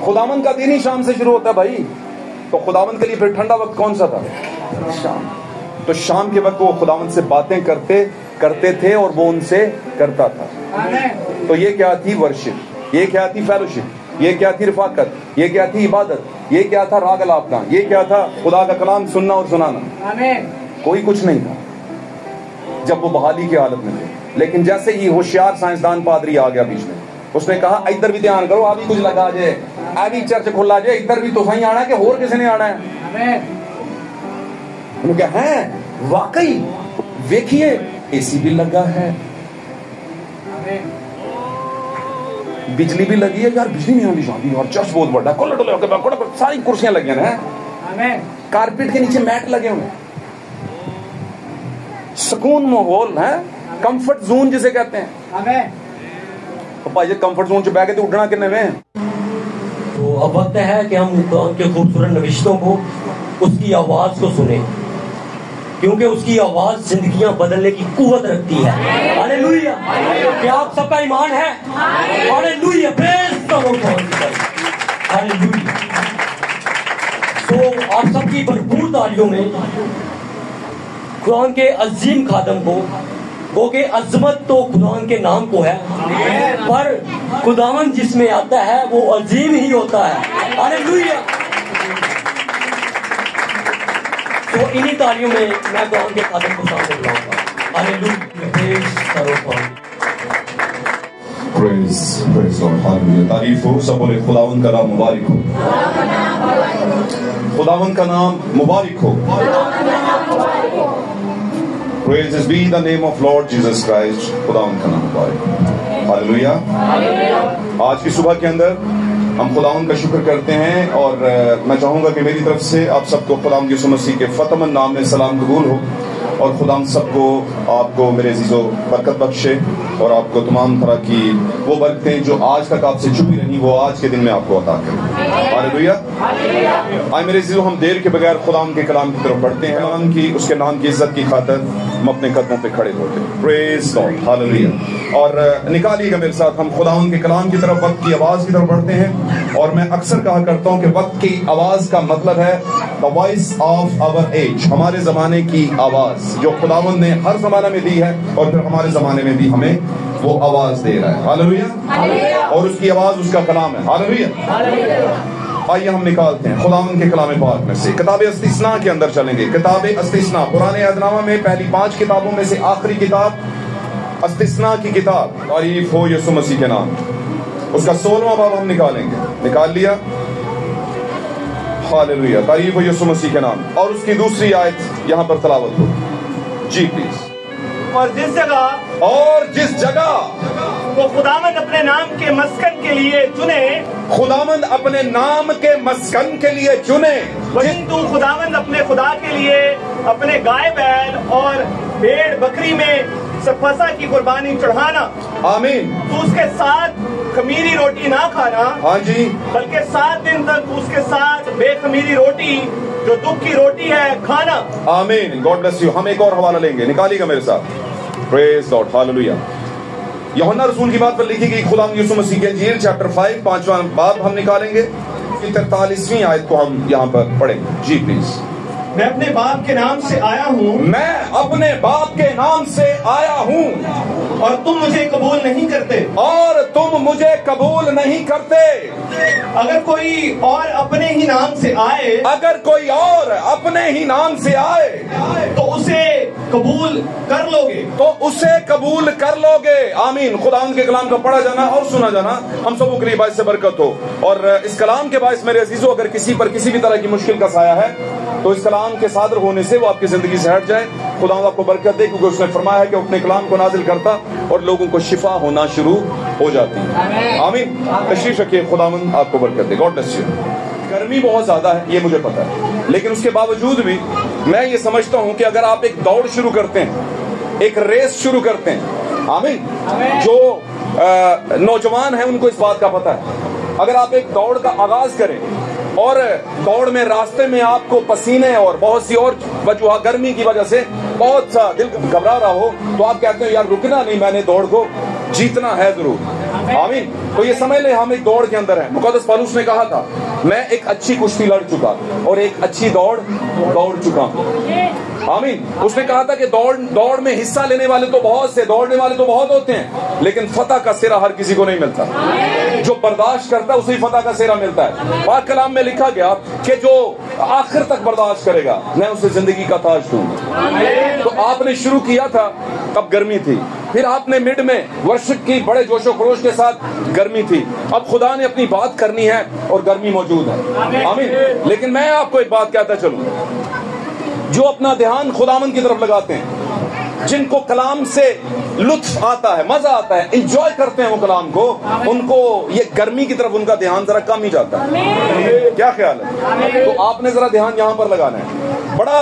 खुदावंद का दिन ही शाम से शुरू होता है भाई। तो खुदावंद के लिए फिर ठंडा वक्त कौन सा था? शाम। तो शाम के वक्त वो खुदावंद से बातें करते थे और वो उनसे करता था। तो ये क्या थी? वर्शिप। ये क्या थी? फेलोशिप। ये क्या थी? रफाकत। ये क्या थी? इबादत। ये क्या था? राग अलापना। ये क्या था? खुदा का कलाम सुनना और सुनाना। कोई कुछ नहीं था जब वो बहाली की हालत में थे। लेकिन जैसे ही होशियार साइंसदान पादरी आ गया बीच में, उसने कहा इधर भी ध्यान करो, अभी कुछ लगा जाए, अभी चर्च खुला जाए, इधर भी तो सही आना है कि और किसी ने आना है? उन्होंने कहा है वाकई, देखिए एसी भी लगा है, बिजली भी लगी है यार, बिजली नहीं आनी चाहिए और चर्च बहुत बड़ा, कोल्ड सारी कुर्सियां लगी हैं, कारपेट के नीचे मैट लगे हुए, सुकून माहौल है, कंफर्ट जोन जिसे कहते हैं। तो भाई कंफर्ट जोन च बह के तो उड़ना किन्ने में। तो अब वक्त है कि हम कुरान के खूबसूरत नविश्तों को, उसकी आवाज को सुने, क्योंकि उसकी आवाज जिंदगियां बदलने की कुव्वत रखती है। हालेलुया। क्या आप सबका ईमान है? Hallelujah. Praise the Lord. Hallelujah. तो आप सबकी भरपूर तालियों में कुरान के अजीम खादम को, वो के अजमत तो खुदावन के नाम को है, पर खुदावन जिसमें आता है वो अजीम ही होता है। हालेलुया। तो इन्हीं तालियों में मैं कुरान के खादम को सामने बुलाऊंगा। हालेलुया। Praise Lord. हालेलुया। तारीफ हो, सब बोले खुदावन का नाम मुबारक हो, खुदावन का नाम मुबारक हो। Praises be the name of Lord Jesus Christ. खुदावंद का नाम मुबारक। हालेलुया। आज की सुबह के अंदर हम खुदावंद का शुक्र करते हैं और मैं चाहूंगा कि मेरी तरफ से आप सबको खुदावंद यीशु मसीह के फतमन नाम में सलाम कबूल हो और खुदावंद सबको, आपको मेरे अजीजों बरकत बख्शे और आपको तमाम तरह की वो बरकतें जो आज तक आपसे छुपी रही वो आज के दिन में आपको अता करें। हालेलुया। आए मेरे अजीजों, हम देर के बगैर खुदावंद के कलाम की तरफ बढ़ते हैं। खुदावंद की, उसके नाम की इज्जत की खातिर हम अपने कदमों पे खड़े होते हैं। Praise Lord. हालेलुया। और निकालिएगा मेरे साथ, हम खुदावंद के कलाम की तरफ, वक्त की आवाज की तरफ बढ़ते हैं। और मैं अक्सर कहा करता हूं कि वक्त की आवाज का मतलब है the voice of our age, हमारे जमाने की आवाज जो खुदावंद ने हर जमाने में दी है और फिर हमारे जमाने में भी हमें वो आवाज दे रहा है। हालेलुया। और उसकी आवाज उसका कलाम है। हालेलुया। आइए हम निकालते हैं खुदावंद के कलाम पाक में से किताब इस्तिस्ना के अंदर चलेंगे। किताब इस्तिस्ना पुराने अहदनामा में पहली 5 किताबों में से आखिरी किताब इस्तिस्ना की किताब। तारीफ हो यीशु मसीह के नाम। उसका 16वां बाब हम निकालेंगे। निकाल लिया? हालेलुया। तारीफ हो यीशु मसीह के नाम। और उसकी दूसरी आयत यहाँ पर तलावत हो जी प्लीज। और जिस जगह वो खुदावंद अपने नाम के मस्कन के लिए चुने, खुदावंद अपने नाम के मस्कन के लिए चुने, वहीं तू खुदावंद अपने खुदा के लिए अपने गाय बैल और भेड़ बकरी में फसा की कुर्बानी चढ़ाना। आमीन। तू उसके साथ खमीरी रोटी ना खाना, हाँ जी, बल्कि 7 दिन तक तू उसके साथ बेखमीरी रोटी जो दुख की रोटी है खाना। आमीन। God bless you. हम एक और हवाला लेंगे, निकालिएगा मेरे साथ। Praise Lord. हालेलुया। यूहन्ना रसूल की बात पर लिखी गई खुदावंद यीशु मसीह के इंजील चैप्टर 5 5वां बाब हम निकालेंगे। 43वीं आयत को हम यहाँ पर पढ़ेंगे जी प्लीज। मैं अपने बाप के नाम से आया हूँ, मैं अपने बाप के नाम से आया हूँ और तुम मुझे कबूल नहीं करते, और तुम मुझे कबूल नहीं करते। अगर कोई और अपने ही नाम से आए, अगर कोई और अपने ही नाम से आए तो उसे कबूल कर लोगे, तो उसे कबूल कर लोगे। आमीन। खुदावंद के कलाम का पढ़ा जाना और सुना जाना हम सबों के लिए बाइस से बरकत हो। और इस कलाम के बाइस मेरे अजीजों, अगर किसी पर किसी भी तरह की मुश्किल का साया है तो इस कलाम के सादर होने से वो आपकी जिंदगी से हट जाए। खुदावंद आपको बरकत दे, क्योंकि उसने फरमाया है कि अपने कलाम को नाजिल करता और लोगों को शिफा होना शुरू हो जाती है। आमीन। तशरीफ रखिए। खुदावंद आपको बरकत दे। God bless you. गर्मी बहुत ज्यादा है, ये मुझे पता है, लेकिन उसके बावजूद भी मैं ये समझता हूं कि अगर आप एक दौड़ शुरू करते हैं, एक रेस शुरू करते हैं, आमीन, जो नौजवान है उनको इस बात का पता है, अगर आप एक दौड़ का आगाज करें और दौड़ में रास्ते में आपको पसीने और बहुत सी और वजह, गर्मी की वजह से बहुत सा दिल घबरा रहा हो, तो आप कहते हो यार रुकना नहीं, मैंने दौड़ को जीतना है जरूर। आमीन। तो ये समझ ले हम एक दौड़ के अंदर हैं। मुक़द्दस पौलुस ने कहा था मैं एक अच्छी कुश्ती लड़ चुका और एक अच्छी दौड़ चुका हूं। आमीन। उसने कहा था कि दौड़ में हिस्सा लेने वाले तो बहुत से, दौड़ने वाले तो बहुत होते हैं, लेकिन फतह का सिरा हर किसी को नहीं मिलता। जो बर्दाश्त करता है उसे फतह का सिरा मिलता है। पाक कलाम में लिखा गया कि जो आखिर तक बर्दाश्त करेगा मैं उसे जिंदगी का ताज दूंगा। तो आपने शुरू किया था तब गर्मी थी, फिर आपने मिड में वर्शिप की बड़े जोशो खरोश के साथ, गर्मी थी, अब खुदा ने अपनी बात करनी है और गर्मी मौजूद है। आमीन। लेकिन मैं आपको एक बात कहता चलूं, जो अपना ध्यान खुदावंद की तरफ लगाते हैं, जिनको कलाम से लुत्फ आता है, मजा आता है, एंजॉय करते हैं वो कलाम को, उनको ये गर्मी की तरफ उनका ध्यान जरा कम ही जाता है। क्या ख्याल है? तो आपने जरा ध्यान यहाँ पर लगाना है। बड़ा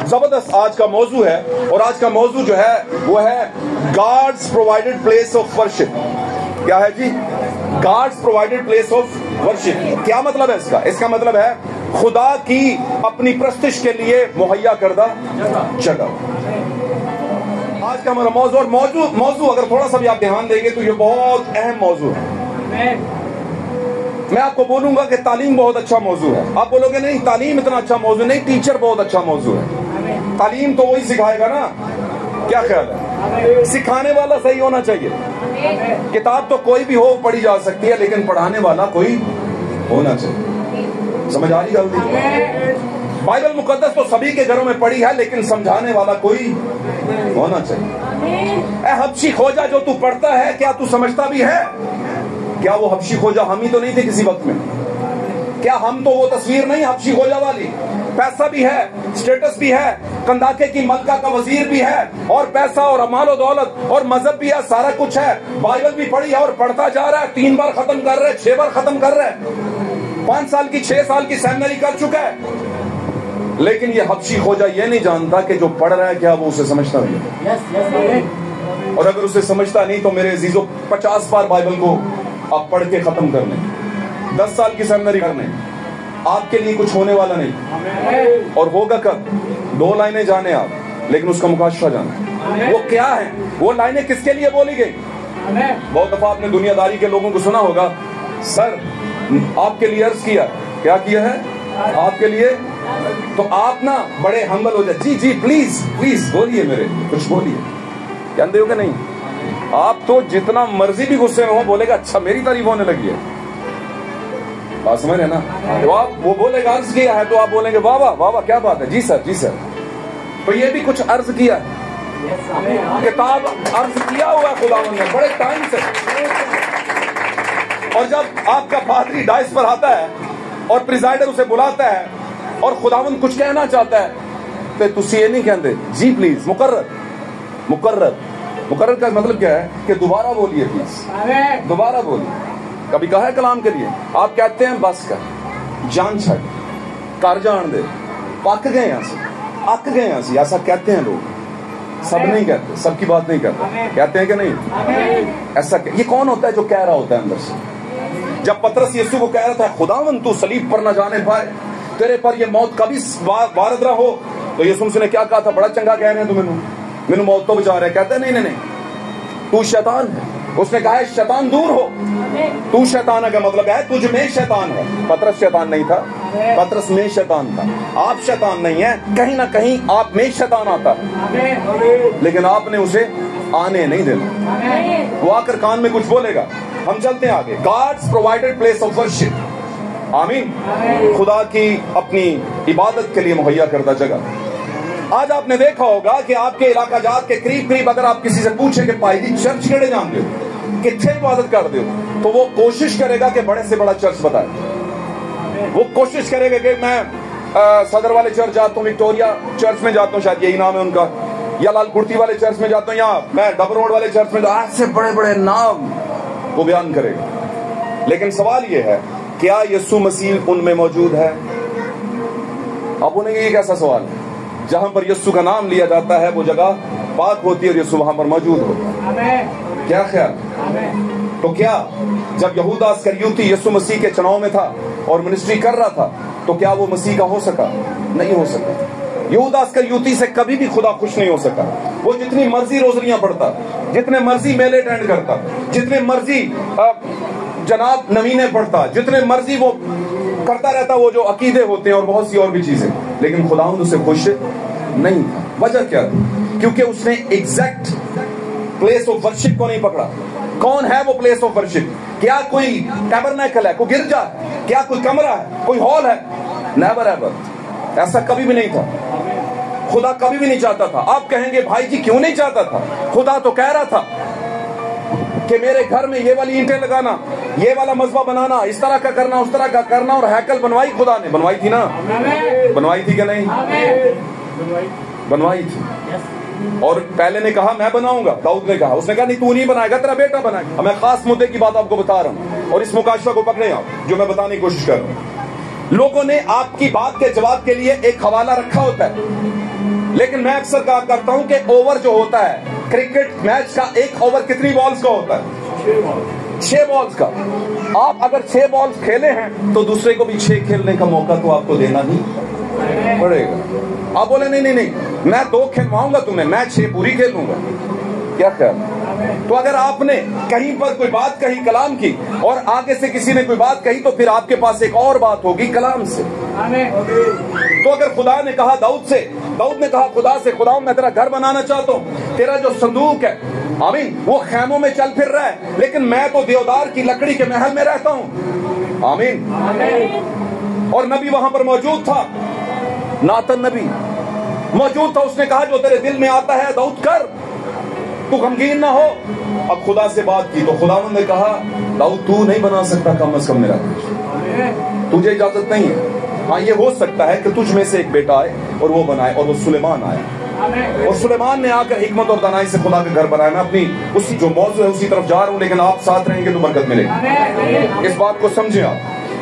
जबरदस्त आज का मौजू है, और आज का मौजू जो है वो है God's provided place of worship. क्या है जी? God's provided place of worship. क्या मतलब है इसका? इसका मतलब है खुदा की अपनी प्रस्तिश के लिए मुहैया करदा जगह। आज का हमारा मौजू, और मौजू अगर थोड़ा सा भी आप ध्यान देंगे तो ये बहुत अहम मौजू है। मैं आपको बोलूंगा कि तालीम बहुत अच्छा मौजू है। आप बोलोगे नहीं तालीम इतना अच्छा मौजू नहीं, टीचर बहुत अच्छा मौजू है। तालीम तो वही सिखाएगा ना। क्या ख्याल है? सिखाने वाला सही होना चाहिए। किताब तो कोई भी हो पढ़ी जा सकती है, लेकिन पढ़ाने वाला कोई होना चाहिए। समझ आ रही गलती? बाइबल मुकद्दस तो सभी के घरों में पढ़ी है, लेकिन समझाने वाला कोई होना चाहिए। ए हबशी खोजा जो तू पढ़ता है, क्या तू समझता भी है? क्या वो हबशी खोजा हम ही तो नहीं थे किसी वक्त में? क्या हम तो वो तस्वीर नहीं हबशी खोजा वाली? पैसा भी है, स्टेटस भी है, कंदाके की मलका का वजीर भी है, और पैसा और अमाल और दौलत और मजहब भी है, सारा कुछ है। बाइबल भी पढ़ी है और पढ़ता जा रहा है, 3 बार खत्म कर रहे, 6 बार खत्म कर रहे, 5 साल की 6 साल की सेमिनरी कर चुका है। लेकिन ये हबशी खोजा ये नहीं जानता कि जो पढ़ रहा है क्या वो उसे समझता भी है। और अगर उसे समझता नहीं तो मेरे अजीजों 50 बार बाइबल को आप पढ़ के खत्म कर लें, 10 साल की सेमिनरी करने, आपके लिए कुछ होने वाला नहीं। और होगा कब? 2 लाइनें जाने आप, लेकिन उसका मुकाशफा जाना। वो क्या है? वो लाइनें किसके लिए बोली गई? बहुत दफा आपने दुनियादारी के लोगों को सुना होगा, सर आपके लिए अर्ज किया। क्या किया है? आपके लिए। तो आप ना बड़े हम्बल हो जाए, जी जी प्लीज प्लीज बोलिए, मेरे कुछ बोलिए। जानते हो कि नहीं? आप तो जितना मर्जी भी गुस्से में हो बोलेगा अच्छा मेरी तारीफ होने लगी है। बात समझ रहे ना? तो आप वो बोलेगा अर्ज किया है तो आप बोलेंगे वाह वाह वाह वाह क्या बात है, जी सर जी सर। तो ये भी कुछ अर्ज किया है, किताब अर्ज किया हुआ है खुदावंद ने बड़े टाइम से। और जब आपका पादरी डाइस पर आता है और प्रिजाइडर उसे बुलाता है और खुदावंद कुछ कहना चाहता है, तो तुसी ये नहीं कहते जी प्लीज, मुकर्रर मुकर्रर मुकर्रर का मतलब क्या है कि दोबारा बोलिए प्लीज, दोबारा बोलिए। कभी कहा है कलाम के लिए? आप कहते हैं बस कर, जान छड़, कर जान दे, पक गए यहाँ से, अक गए यहाँ से, ऐसा कहते हैं लोग। सब नहीं कहते, सबकी बात नहीं करते, कहते हैं कि नहीं? ऐसा ये कौन होता है जो कह रहा होता है अंदर से? जब पतरस यीशु को कह रहा था खुदावंद तू सलीब पर न जाने पाए, तेरे पर ये मौत कभी वारद रहा हो, तो यीशु मसीह ने क्या कहा था? बड़ा चंगा कह रहे हैं तुम, मैनू मौत तो बचा रहे। कहते नहीं नहीं नहीं, तू शैतान है। उसने कहा है शैतान दूर हो, तू शैतान है का मतलब है तुझ में शैतान है। पतरस शैतान नहीं था, पतरस में शैतान था। आप शैतान नहीं है, कहीं ना कहीं आप में शैतान आता है, लेकिन आपने उसे आने नहीं देना। वो आकर कान में कुछ बोलेगा। हम चलते हैं आगे। God's provided place of worship. आमीन। खुदा की अपनी इबादत के लिए मुहैया करता जगह। आज आपने देखा होगा कि आपके इलाका जात के करीब करीब अगर आप किसी से पूछे कि भाई जी चर्च केड़े जानते हो, कितने इबादत करते हो, तो वो कोशिश करेगा कि बड़े से बड़ा चर्च बताए। वो कोशिश करेगा कि मैं सदर वाले चर्च जाता हूँ, विक्टोरिया चर्च में जाता हूँ, शायद यही नाम है उनका, या लाल कुर्ती वाले चर्च में जाता हूँ, या मैं डब रोड वाले चर्च में, ऐसे बड़े बड़े नाम वो बयान करेगा। लेकिन सवाल ये है, क्या यीशु मसीह उनमें मौजूद है? अब उन्हें ये कैसा सवाल है? जहां पर यीशु का नाम लिया जाता है वो जगह पाक होती है और यीशु वहां पर मौजूद होता है। क्या ख्याल? तो क्या जब यहूदा इस्करियोती यीशु मसीह के चुनाव में था और मिनिस्ट्री कर रहा था, तो क्या वो मसीह का हो सका? नहीं हो सका। यहूदा इस्करियोती से कभी भी खुदा खुश नहीं हो सका। वो जितनी मर्जी रोजरियां पढ़ता, जितने मर्जी मेले अटेंड करता, जितने मर्जी जनाब नमीने पढ़ता, जितने मर्जी वो करता रहता, वो जो अकीदे होते हैं और बहुत सी और भी चीजें, लेकिन खुदावंद उससे खुश नहीं था। वजह क्या थी? क्योंकि उसने एग्जैक्ट प्लेस ऑफ वर्शिप को नहीं पकड़ा। कौन है वो प्लेस ऑफ वर्शिप? क्या कोई टैबरनेकल है, कोई गिरजा है, क्या कोई कमरा है, कोई हॉल है? Never ever. ऐसा कभी भी नहीं था। खुदा कभी भी नहीं चाहता था। आप कहेंगे भाई जी क्यों नहीं चाहता था? खुदा तो कह रहा था कि मेरे घर में ये वाली ईंटें लगाना, ये वाला मज़बा बनाना, इस तरह का करना, उस तरह का करना, और हैकल बनवाई खुदा ने। बनवाई थी ना? बनवाई थी कि नहीं? बनवाई थी। और पहले ने कहा मैं बनाऊंगा, दाऊद ने कहा, उसने कहा नहीं तू नहीं बनाएगा, तेरा बेटा बनाएगा। मैं खास मुद्दे की बात आपको बता रहा हूं और इस मुकाशफा को पकड़े आप जो मैं बताने की कोशिश कर रहा हूं। लोगों ने आपकी बात के जवाब के लिए एक हवाला रखा होता है, लेकिन मैं अक्सर कहा करता हूं कि ओवर जो होता है क्रिकेट मैच का, एक ओवर कितनी बॉल्स का होता है? 6 बॉल्स का। आप अगर 6 बॉल्स खेले हैं तो दूसरे को भी 6 खेलने का मौका तो आपको देना ही पड़ेगा। आप बोले नहीं नहीं नहीं मैं 2 खेलवाऊंगा तुम्हें, मैं 6 पूरी खेलूंगा। क्या ख्याल? तो अगर आपने कहीं पर कोई बात कही कलाम की और आगे से किसी ने कोई बात कही तो फिर आपके पास एक और बात होगी कलाम से। तो अगर खुदा ने कहा दाऊद से, दाऊद ने कहा खुदा से, खुदा मैं तेरा घर बनाना चाहता हूँ, तेरा जो संदूक है आमीन वो खैमों में चल फिर रहा है, लेकिन मैं तो देवदार की लकड़ी के महल में रहता हूँ। आमीन। और नबी वहां पर मौजूद था, नातन नबी मौजूद था। उसने कहा जो तेरे दिल में आता है दाऊद कर, तू गमगीन ना हो। अब खुदा से बात की तो खुदावंद ने कहा दाऊद तू नहीं बना सकता कम से कम मेरा, तुझे इजाजत नहीं है। हाँ ये हो सकता है कि तुझ में से एक बेटा आए और वो बनाए, और वो सुलेमान आया और सुलेमान ने आकर हिकमत और दानाई से खुदा का घर बनाया। मैं अपनी उसी जो मौजू है उसी तरफ जा रहा हूँ, लेकिन आप साथ रहेंगे तो बरकत मिलेगी। इस बात को समझे आप।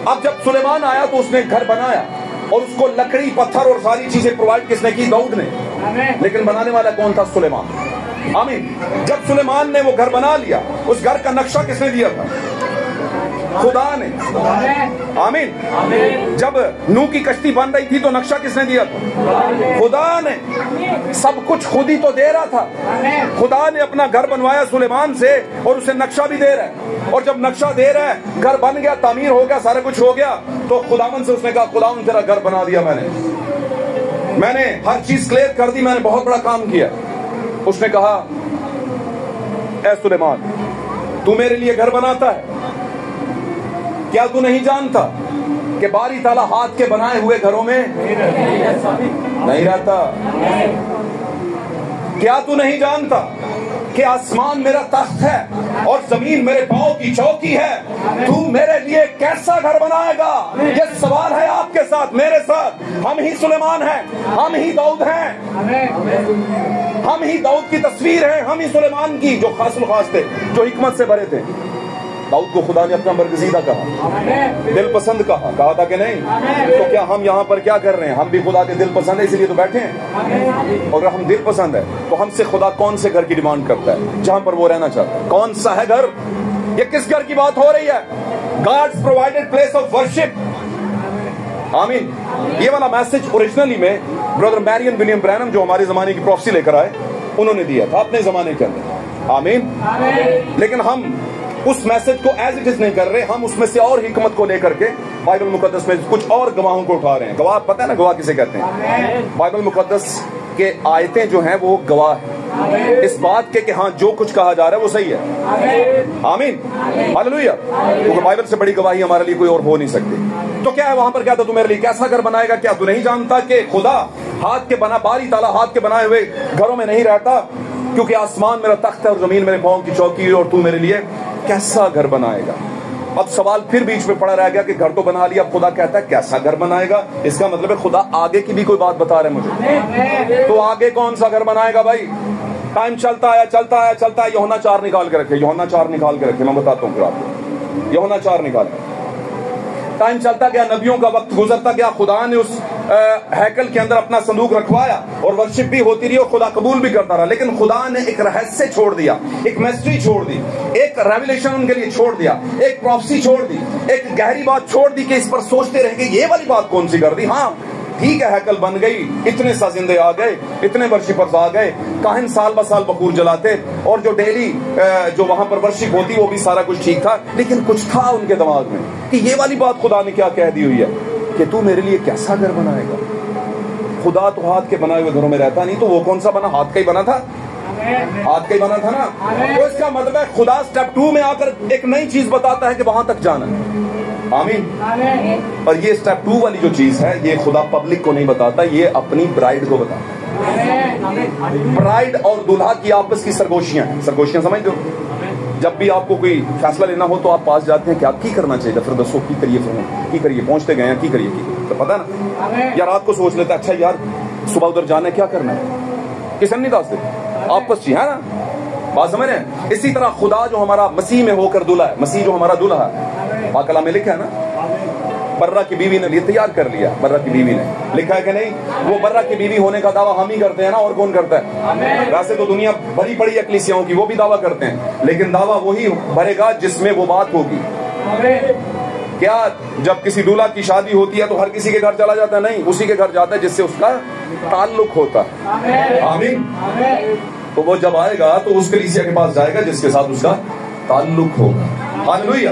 अब जब सुलेमान आया तो उसने घर बनाया और उसको लकड़ी पत्थर और सारी चीजें प्रोवाइड किसने की? दाऊद ने। लेकिन बनाने वाला कौन था? सुलेमान। आमीन। जब सुलेमान ने वो घर बना लिया, उस घर का नक्शा किसने दिया था? खुदा ने। आमीन। जब नूह की कश्ती बन रही थी तो नक्शा किसने दिया था? खुदा ने। सब कुछ खुद ही तो दे रहा था। खुदा ने अपना घर बनवाया सुलेमान से और उसे नक्शा भी दे रहा है। और जब नक्शा दे रहा है, घर बन गया, तामीर हो गया, सारा कुछ हो गया, तो खुदावन से उसने कहा खुदावन तेरा घर बना दिया मैंने हर चीज क्लियर कर दी, मैंने बहुत बड़ा काम किया। उसने कहा ऐ सुलेमान तू मेरे लिए घर बनाता है, क्या तू नहीं जानता कि बारी ताला हाथ के बनाए हुए घरों में नहीं रहता? क्या तू नहीं जानता कि आसमान मेरा तख्त है और जमीन मेरे पांव की चौकी है? तू मेरे लिए कैसा घर बनाएगा? ये सवाल है आपके साथ, मेरे साथ। हम ही सुलेमान हैं, हम ही दाऊद हैं, हम ही दाऊद की तस्वीर है, हम ही सुलेमान की जो खासुल खास थे, जो हिकमत से भरे थे। दाऊद को खुदा ने अपना बरगजीदा कहा, दिल पसंद कहा था कि नहीं? तो क्या हम यहाँ पर क्या कर रहे हैं? हम भी खुदा के दिल पसंद है इसलिए तो बैठे हैं। और अगर हम दिल पसंद है तो हमसे खुदा कौन से घर की डिमांड करता है जहां पर वो रहना चाहता है? कौन सा है घर? ये किस घर की बात हो रही है? God's provided place of worship. आमीन। ये वाला मैसेज ओरिजिनली में ब्रदर मैरियन विलियम ब्रैनम जो हमारे जमाने की प्रोफेसी लेकर आए, उन्होंने दिया था अपने जमाने के अंदर। आमीन। लेकिन हम उस मैसेज को एज इट इज नहीं कर रहे, हम उसमें से और हिकमत को लेकर के बाइबल मुकद्दस में कुछ और गवाहों को उठा रहे हैं। गवाह पता है ना गवाह किसे कहते हैं? बाइबल मुकद्दस के आयतें जो हैं वो गवाह है इस बात के कि हाँ जो कुछ कहा जा रहा है वो सही है। आमीन। हालेलुया। क्योंकि बाइबल से बड़ी गवाही हमारे लिए कोई और हो नहीं सकती। तो क्या है वहां पर? क्या था तू मेरे लिए कैसा घर बनाएगा? क्या तू नहीं जानता कि खुदा हाथ के बना बारी ताला हाथ के बनाए हुए घरों में नहीं रहता? क्योंकि आसमान मेरा तख्त है और जमीन मेरे पांव की चौकी है, और तू मेरे लिए कैसा घर बनाएगा? अब सवाल फिर बीच में पड़ा रह गया कि घर तो बना लिया, अब खुदा कहता है कैसा घर बनाएगा। इसका मतलब है खुदा आगे की भी कोई बात बता रहे मुझे। तो आगे कौन सा घर बनाएगा भाई? टाइम चलता है। यूहन्ना 4 निकाल के रखे, यूहन्ना 4 निकाल के रखे। मैं बताता हूँ फिर आपको। यूहन्ना 4 निकाल के। टाइम चलता गया, नबियों का वक्त गुजरता गया, खुदा ने उस हैकल के अंदर अपना संदूक रखवाया और वर्शिप भी होती रही और खुदा कबूल भी करता रहा। लेकिन खुदा ने एक रहस्य छोड़ दिया, एक मिस्ट्री छोड़ दी, एक रेवलेशन उनके लिए छोड़ दिया, एक प्रोफेसी छोड़ दी, एक गहरी बात छोड़ दी कि इस पर सोचते रह गए ये वाली बात कौन सी कर दी। हाँ ठीक है हैकल बन गई, इतने सा जिंदे आ गए, इतने वर्शिपर्स आ गए, काहिन साल ब साल बखूर जलाते, और जो डेली जो वहां पर वर्शिप होती वो भी सारा कुछ ठीक था, लेकिन कुछ था उनके दिमाग में कि ये वाली बात खुदा ने क्या कह दी हुई है कि तू मेरे लिए कैसा घर बनाएगा। खुदा तो हाथ के बनाए हुए घरों में रहता नहीं, तो वो कौन सा बना, हाथ का ही बना था, हाथ का ही बना था ना। तो इसका मतलब है खुदा स्टेप 2 में आकर एक नई चीज बताता है कि वहां तक जाना है। आमीन। और ये स्टेप 2 वाली जो चीज है ये खुदा पब्लिक को नहीं बताता, ये अपनी ब्राइड को बताता है। ब्राइड और दूल्हा की आपस की सरगोशियां समझ दो। जब भी आपको कोई फैसला लेना हो तो आप पास जाते हैं कि आप की करना चाहिए, फिर दसो की करिए, पहुंचते गए की करिए तो पता ना, या रात को सोच लेता अच्छा यार सुबह उधर जाना है, क्या करना है, किसन नहीं दस दे आपस है ना, बात समझ रहे हैं। इसी तरह खुदा जो हमारा मसीह में होकर दूल्हा है, मसीह जो हमारा दूल्हा है, पाकला में लिखा है ना, बर्रा की बीवी ने लिए तैयार कर लिया, बर्रा की बीवी ने लिखा है कि नहीं, वो बर्रा की बीवी होने का दावा हम ही करते हैं ना, और कौन करता है। वैसे तो दुनिया भरी पड़ी है कलीसियाओं की, वो भी दावा करते हैं, लेकिन दावा वही भरेगा जिसमें वो बात होगी। क्या जब किसी दूल्हा की शादी होती है तो हर किसी के घर चला जाता है, नहीं, उसी के घर जाता है जिससे उसका ताल्लुक होता है। आमीन। तो वो जब आएगा तो उस कलीसिया के पास जाएगा जिसके साथ उसका ताल्लुक होगा। हालेलुया।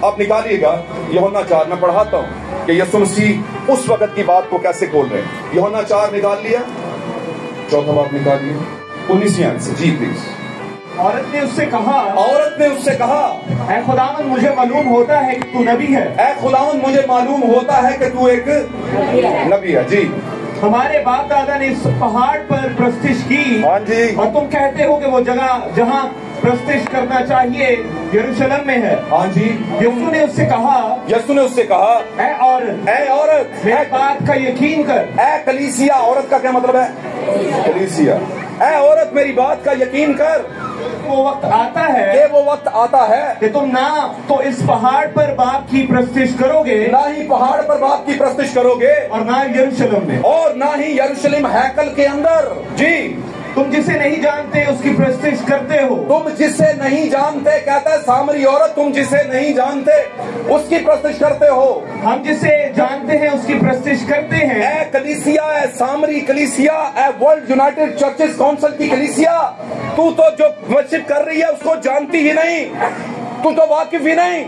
अब निकालिएगा यूहन्ना 4, मैं पढ़ाता हूँ कि यीशु मसीह उस वक्त की बात को कैसे खोल रहे हैं। यूहन्ना 4 निकाल लिया, चौथा बात निकालिए 19 आयत से। जी प्लीज। औरत ने उससे कहा, ऐ खुदावन मुझे मालूम होता है कि तू नबी है। ऐ खुदावन मुझे मालूम होता है कि तू एक नबी है। जी। हमारे बाप दादा ने इस पहाड़ पर प्रस्तिश की, हाँ जी, और तुम कहते हो कि वो जगह जहाँ प्रस्तिश करना चाहिए यरूशलेम में है। हाँ जी। यीशु ने उससे कहा, ऐ औरत मेरी बात का यकीन कर। ऐ कलीसिया, औरत का क्या मतलब है, कलीसिया। ऐ औरत मेरी बात का यकीन कर, वो वक्त आता है कि तुम ना तो इस पहाड़ पर बाप की प्रस्तिश करोगे, ना ही पहाड़ पर बाप की प्रस्तिश करोगे, और ना यरूशलेम में, और ना ही यरूशलेम हैकल के अंदर। जी। तुम जिसे नहीं जानते उसकी प्रस्तिश करते हो। तुम जिसे नहीं जानते, कहता है सामरी औरत, तुम जिसे नहीं जानते उसकी प्रस्तिश करते हो। हम जिसे जानते हैं उसकी प्रस्तिश करते हैं। ऐ कलीसिया, ऐ सामरी कलीसिया, ऐ वर्ल्ड यूनाइटेड चर्चेस काउंसिल की कलीसिया, तू तो जो वर्शिप कर रही है उसको जानती ही नहीं, तू तो वाकिफ ही नहीं,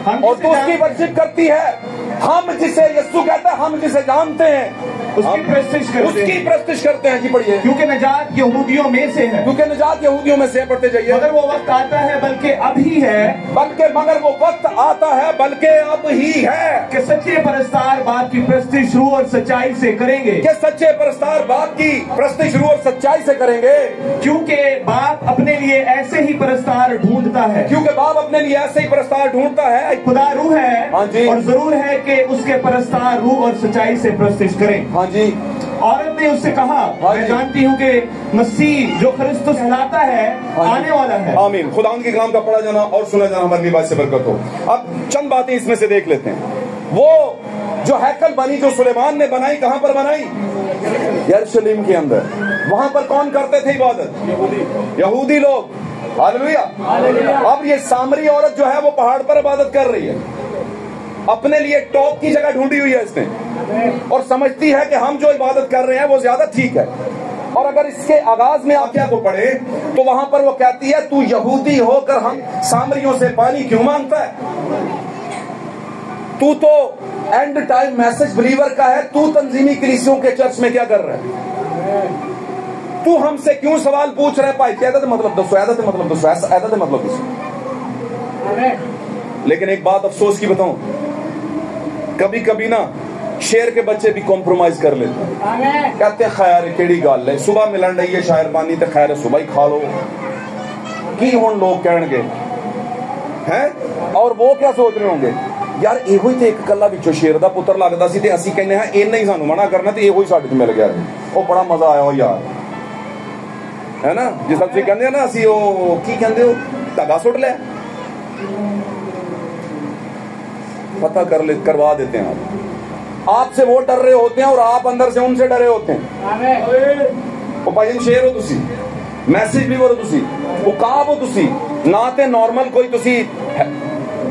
और तू उसकी वर्शिप करती है। हम जिसे यीशु कहता है, हम जिसे जानते हैं उसकी प्रस्तिश करते हैं। जी पढ़िए। क्योंकि निजात यहूदियों में से है, पढ़ते जाइए। मगर वो वक्त आता है बल्कि अब ही है, मगर वो वक्त आता है बल्कि अब ही है कि सच्चे परस्तार बाप की प्रस्तिश रूह और सच्चाई से करेंगे, क्योंकि बाप अपने लिए ऐसे ही परस्तार ढूंढता है। खुदा रूह है, हाँ जी, और जरूर है कि उसके परस्तार रूह और सच्चाई से प्रस्तिश करें। हाँ जी। औरत ने उससे कहा, मैं जानती हूँ कि मसीह जो क्रिस्तुस कहलाता है आने वाला है। आमीन। खुदा उनके कलाम का पढ़ा जाना और सुना जाना हमारी बात से बरकत हो। अब चंद बातें इसमें से देख लेते हैं। वो जो हैकल बनी, जो सुलेमान ने बनाई, कहां पर बनाई, यरूशलेम के अंदर। वहां पर कौन करते थे इबादत, यहूदी लोग। हालेलुया। अब ये सामरी औरत जो है वो पहाड़ पर इबादत कर रही है, अपने लिए टॉप की जगह ढूंढी हुई है इसने, और समझती है कि हम जो इबादत कर रहे हैं वो ज्यादा ठीक है। और अगर इसके आगाज में आज्ञा को पढ़े तो वहां पर वो कहती है, तू यहूदी होकर हम सामरियों से पानी क्यों मांगता है, तू तो एंड टाइम मैसेज बिलीवर का है, तू तंजीमी कलीसियों के चर्च में क्या कर रहा है, तू हमसे क्यों सवाल पूछ रहा है, भाई क़यादत मतलब दसो, क़यादत मतलब दसो, क़यादत मतलब दसो। लेकिन एक बात अफसोस की बताऊं, कभी कभी ना शेर के बच्चे भी कॉम्प्रोमाइज कर लेते हैं, कहते हैं खैर केड़ी गल है, सुबह मिलन रही है शायर बानी तो खैर सुबह ही खा लो, की हुण लोग कहणगे हैं। और वो क्या सोच रहे होंगे, यार एहो ही तो एक कला विचों शेर दा पुत्र लगदा सी ते असीं कहने हैं इन्ना ही सानू मना करना ते एहो ही साडे च मिल गया, ओ बड़ा मजा आया हो यार, है ना। जिस तरह कहंदे ना असीं ओ की कहंदे हो धागा सुट लिया, पता करवा देते हैं आपसे वो डर रहे होते हैं और आप अंदर से उनसे डरे होते हैं। वो भाई शेर हो तुसी, मैसेज भी बोलो तुसी, उकाब हो तुसी, ना ते नॉर्मल कोई तुसी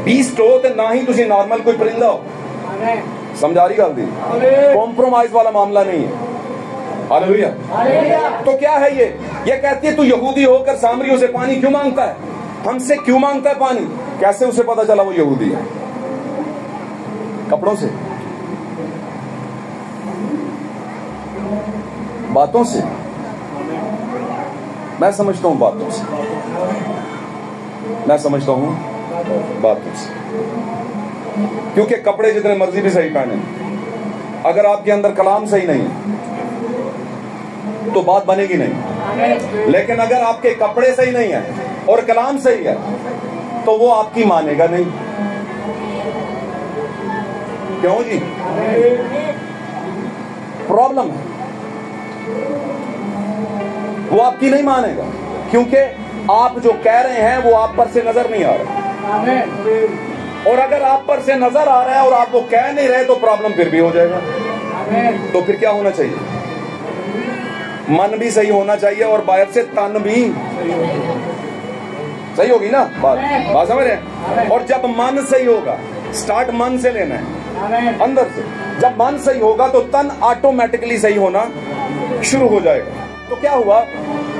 बीस्ट हो ते ना ही तुसी नॉर्मल कोई परिंदा हो। समझा रही गल दी, कॉम्प्रोमाइज वाला मामला नहीं है। हालेलुया। तो क्या है ये कहती है तू यहूदी होकर सामरियों से पानी क्यों मांगता है, हमसे क्यों मांगता है पानी? कैसे उसे पता चला वो यहूदी है? कपड़ों से, बातों से। मैं समझता हूं बातों से, मैं समझता हूं बातों से, क्योंकि कपड़े जितने मर्जी भी सही पहने, अगर आपके अंदर कलाम सही नहीं है तो बात बनेगी नहीं। लेकिन अगर आपके कपड़े सही नहीं है और कलाम सही है तो वो आपकी मानेगा नहीं। क्यों जी? प्रॉब्लम है, वो आपकी नहीं मानेगा, क्योंकि आप जो कह रहे हैं वो आप पर से नजर नहीं आ रहा। और अगर आप पर से नजर आ रहा है और आप वो कह नहीं रहे तो प्रॉब्लम फिर भी हो जाएगा। तो फिर क्या होना चाहिए? मन भी सही होना चाहिए और बाहर से तन भी सही होगी ना। बात समझ रहे हैं? और जब मन सही होगा, स्टार्ट मन से लेना है, अंदर से। जब मन सही होगा तो तन ऑटोमेटिकली सही होना शुरू हो जाएगा। तो क्या हुआ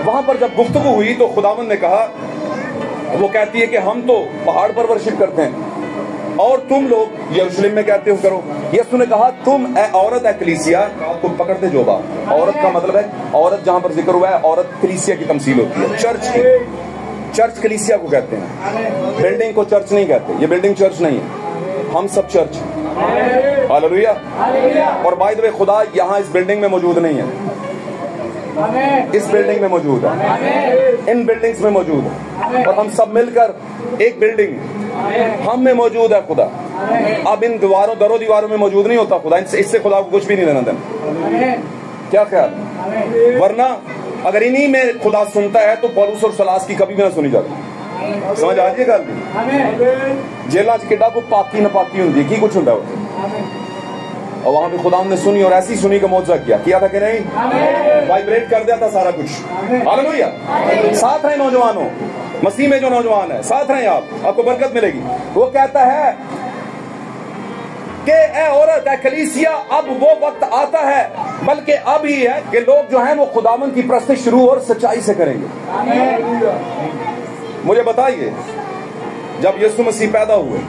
वहां पर जब गुफ्तगू हुई तो खुदावंद ने कहा, वो कहती है कि हम तो पहाड़ पर वर्शिप करते हैं और तुम लोग यरूशलेम में कहते हो करो। यीशु ने कहा तुम औरत है कलीसिया, आपको पकड़ते जो बात। औरत का मतलब है, औरत जहां पर जिक्र हुआ है, औरत कलीसिया की तमसील होती है, चर्च की। चर्च कलीसिया को कहते हैं, बिल्डिंग को चर्च नहीं कहते। ये बिल्डिंग चर्च नहीं है, हम सब चर्च हैं। हालेलुया। और बाय द वे खुदा यहाँ इस बिल्डिंग में मौजूद नहीं है, इस बिल्डिंग में मौजूद है, इन बिल्डिंग्स में मौजूद है, और हम सब मिलकर एक बिल्डिंग हम में मौजूद है खुदा। अब इन दरों दीवारों में मौजूद नहीं होता खुदा, इससे खुदा को कुछ भी नहीं लेना देना। क्या ख्याल? वरना अगर इन्हीं में खुदा सुनता है तो पौलुस और सलास की कभी भी ना सुनी जाती। समझ आ रही गल? जेल किड्डा को पाकी नपाकी होंगी की कुछ होंगे, और वहां पे खुदा ने सुनी और ऐसी सुनी का मौजूदा किया था कि नहीं? वाइब्रेट कर दिया था सारा कुछ। हालेलुया। साथ रहे नौजवानों, मसीह में जो नौजवान है, साथ रहे आपको बरकत मिलेगी। वो कहता है कि ए औरत है कलीसिया, अब वो वक्त आता है, बल्कि अब ही है कि लोग जो हैं वो खुदावंद की परस्तिश शुरू और सच्चाई से करेंगे। मुझे बताइए, जब यीशु मसीह पैदा हुए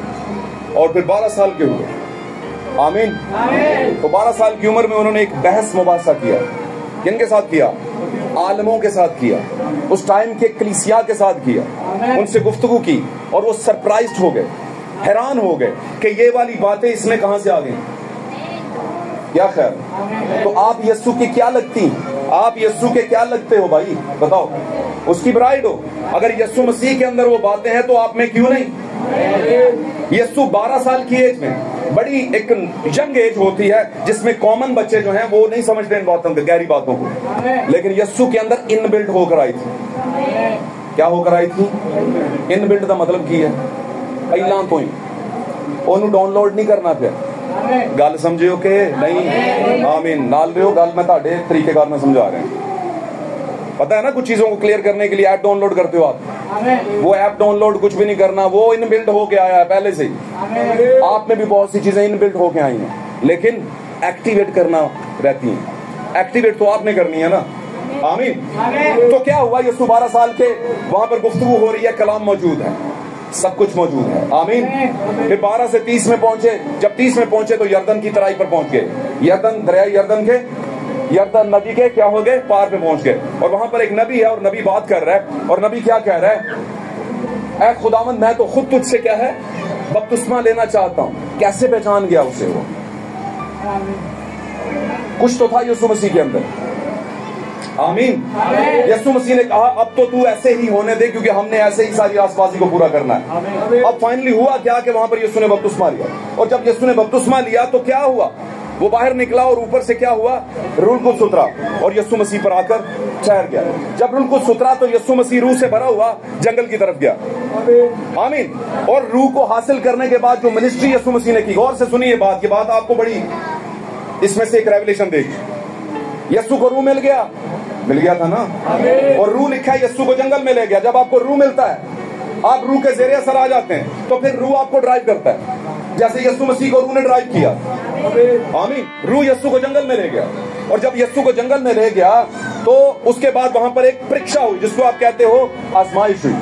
और फिर 12 साल के हुए, आमीन, तो 12 साल की उम्र में उन्होंने एक बहस मुबासा किया। किनके साथ किया? आलमों के साथ किया, उस टाइम के कलीसिया के साथ किया, उनसे गुफ्तगू की, और वो सरप्राइज्ड हो गए, हैरान हो गए कि ये वाली बातें इसमें कहां से आ गई। क्या ख्याल? तो आप यीशु की क्या लगती? आप यीशु के क्या लगते हो भाई? बताओ। उसकी ब्राइड हो। अगर यीशु मसीह के अंदर वो बातें हैं तो आप में क्यों नहीं? यीशु 12 साल की एज में, बड़ी एक यंग एज होती है जिसमें कॉमन बच्चे जो हैं वो नहीं समझते इन बातों को, गहरी बातों को, लेकिन यीशु के अंदर इनबिल्ट होकर आई थी। क्या होकर आई थी? इनबिल्ट का मतलब की है पहला तो ही ओनू डाउनलोड नहीं करना पिया। गल समझियो कि नहीं? आमीन। नाल रहे हो गल मैं ताड़े तरीके कार में समझा रहे हैं। पता है ना, कुछ चीजों को क्लियर करने के लिए ऐप डाउनलोड करते हो आप, वो ऐप डाउनलोड कुछ भी नहीं करना, वो इनबिल्ट होके आया है पहले से ही। आप में भी बहुत सी चीजें इनबिल्ट होके आई हैं, लेकिन एक्टिवेट करना रहती हैं। एक्टिवेट तो आपने करनी है ना। आमीन। तो क्या हुआ? यीशु 12 साल के, वहां पर गुफ्तगू हो रही है, कलाम मौजूद है, सब कुछ मौजूद है। आमीन। फिर 12 से 30 में पहुंचे। जब 30 में पहुंचे तो यरदन की तराई पर पहुंच गए। यरदन दरिया, यरदन नदी के क्या हो गए? पार पे पहुंच गए। और वहां पर एक नबी है और नबी बात कर रहा है, और नबी क्या कह रहा है? ऐ खुदावंद, मैं तो खुद तुझसे क्या है बपतिस्मा लेना चाहता हूं। कैसे पहचान गया उसे? वो कुछ तो था यीशु मसीह के अंदर। आमीन। यीशु मसीह ने कहा अब तो तू ऐसे ही होने दे, क्योंकि हमने ऐसे ही सारी रासबाजी को पूरा करना है। अब फाइनली हुआ क्या कि वहां पर यीशु ने बपतिस्मा लिया, और जब यीशु ने बपतिस्मा लिया तो क्या हुआ? वो बाहर निकला और ऊपर से क्या हुआ? रूह कुद्स उतरा और यीशु मसीह पर आकर ठहर गया। जब रूह कुद्स उतरा तो यीशु मसीह रूह से भरा हुआ जंगल की तरफ गया। आमीन। और रूह को हासिल करने के बाद जो मिनिस्ट्री यीशु मसीह ने की, गौर से सुनिए ये बात आपको बड़ी, इसमें से एक रेवलेशन देगी। यीशु को रूह मिल गया था ना, और रूह लिखा है यीशु को जंगल में ले गया। जब आपको रूह मिलता है, आप रूह के ज़रिए असर आ जाते हैं, तो फिर रूह आपको ड्राइव करता है। जैसे यीशु मसीह को रूह ने ड्राइव किया। आमीन। रूह यीशु को जंगल में ले गया, और जब यीशु को जंगल में ले गया तो उसके बाद वहां पर एक परीक्षा हुई, जिसको आप कहते हो आजमाइश हुई,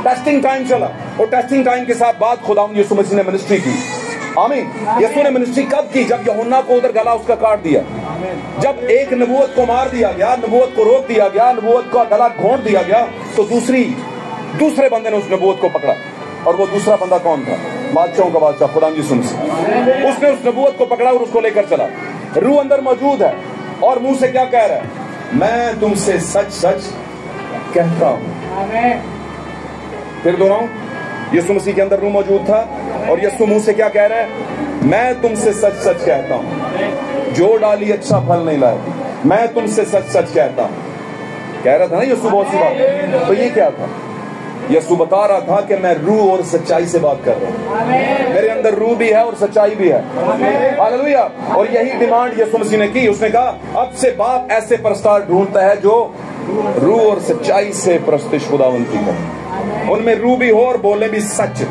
टेस्टिंग टाइम चला। और टेस्टिंग टाइम के साथ बाद खुदावंद यीशु मसीह ने मिनिस्ट्री की। आमीन। यीशु ने मिनिस्ट्री कब की? जब यूहन्ना को उधर गला उसका काट दिया, जब एक नबूवत को मार दिया गया, नबूवत को रोक दिया गया, नबूवत का गला घोंट दिया गया, तो दूसरे बंदे ने उस नबूवत को पकड़ा। और वो दूसरा बंदा कौन था? बादशाहों का बादशाह खुदावंद यीशु मसीह। उसने उस नबूवत को पकड़ा और उसको लेकर चला। रूह अंदर मौजूद है और मुंह से क्या कह रहा है? मैं तुमसे सच सच कहता हूं। फिर दोहराऊं, यीशु मसीह के अंदर रूह मौजूद था और यीशु मुंह से क्या कह रहा है? मैं तुमसे सच सच कहता हूं, जो डाली अच्छा फल नहीं लाएगी। मैं तुमसे सच सच कहता हूं। कह रहा था ना यीशु बहुत सी बात। तो ये क्या था? यीशु बता रहा था कि मैं रूह और सच्चाई से बात कर रहा हूं। मेरे अंदर रूह भी है और सच्चाई भी है। हालेलुया। और यही डिमांड यीशु मसीह ने की। उसने कहा अब से बाप ऐसे परस्तार ढूंढता है जो रूह और सच्चाई से परस्तिश खुदावंद की करे, उनमें रूह भी हो और बोले भी सच।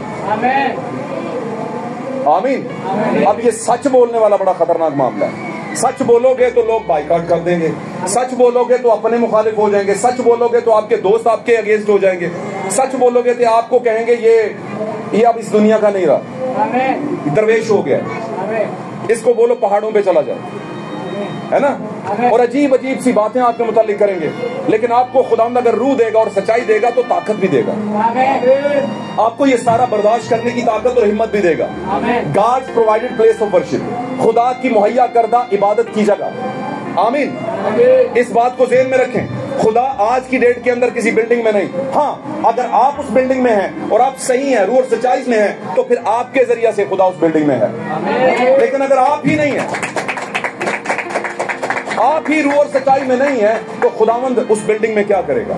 आमीन। अब ये सच बोलने वाला बड़ा खतरनाक मामला है। सच बोलोगे तो लोग बाइकाट कर देंगे, सच बोलोगे तो अपने मुखालिफ हो जाएंगे, सच बोलोगे तो आपके दोस्त आपके अगेंस्ट हो जाएंगे, सच बोलोगे तो आपको कहेंगे ये अब इस दुनिया का नहीं रहा, दरवेश हो गया, इसको बोलो पहाड़ों पे चला जाए, है ना। और अजीब अजीब सी बातें आपके मुतालिक करेंगे। लेकिन आपको खुदावंद अगर रूह देगा और सच्चाई देगा तो ताकत भी देगा, आपको ये सारा बर्दाश्त करने की ताकत और हिम्मत भी देगा। God's provided place of worship, खुदा की मुहैया करदा इबादत की जगह। आमीन। इस बात को ज़हन में रखें, खुदा आज की डेट के अंदर किसी बिल्डिंग में नहीं। हाँ, अगर आप उस बिल्डिंग में हैं और आप सही हैं, रूह और सच्चाई में हैं, तो फिर आपके जरिए से खुदा उस बिल्डिंग में है। लेकिन अगर आप ही नहीं है, आप ही रूह और सच्चाई में नहीं है, तो खुदावंद उस बिल्डिंग में क्या करेगा?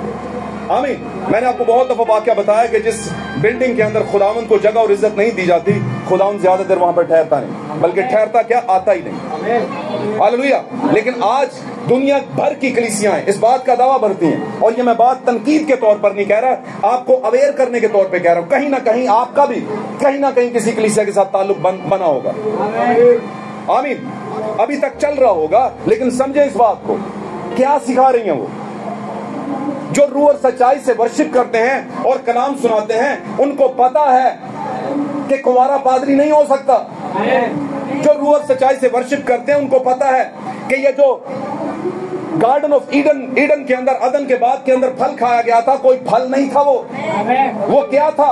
आमीन। मैंने आपको बहुत दफा वाकया बताया कि जिस बिल्डिंग के अंदर खुदावंद को जगह और इज्जत नहीं दी जाती, खुदावंद ज्यादा देर वहां पर ठहरता नहीं, बल्कि ठहरता क्या, आता ही नहीं। हालेलुया। लेकिन आज दुनिया भर की कलीसियाएं इस बात का दावा भरती हैं, और ये मैं बात तनकीद के तौर पर नहीं कह रहा, आपको अवेयर करने के तौर पे कह रहा हूं। कहीं ना कहीं आपका भी कहीं ना कहीं किसी कलीसिया के साथ ताल्लुक बना होगा। आमीन। अभी तक चल रहा होगा, लेकिन समझे इस बात को, क्या सिखा रही हैं वो? जो रूह और सच्चाई से वर्शिप करते हैं और कलाम सुनाते हैं, उनको पता है कि कुंवारा पादरी नहीं हो सकता। जो रूह और सच्चाई से वर्शिप करते हैं, उनको पता है कि ये जो गार्डन ऑफ ईडन के अंदर, अदन के बाग के अंदर फल खाया गया था, कोई फल नहीं था वो क्या था?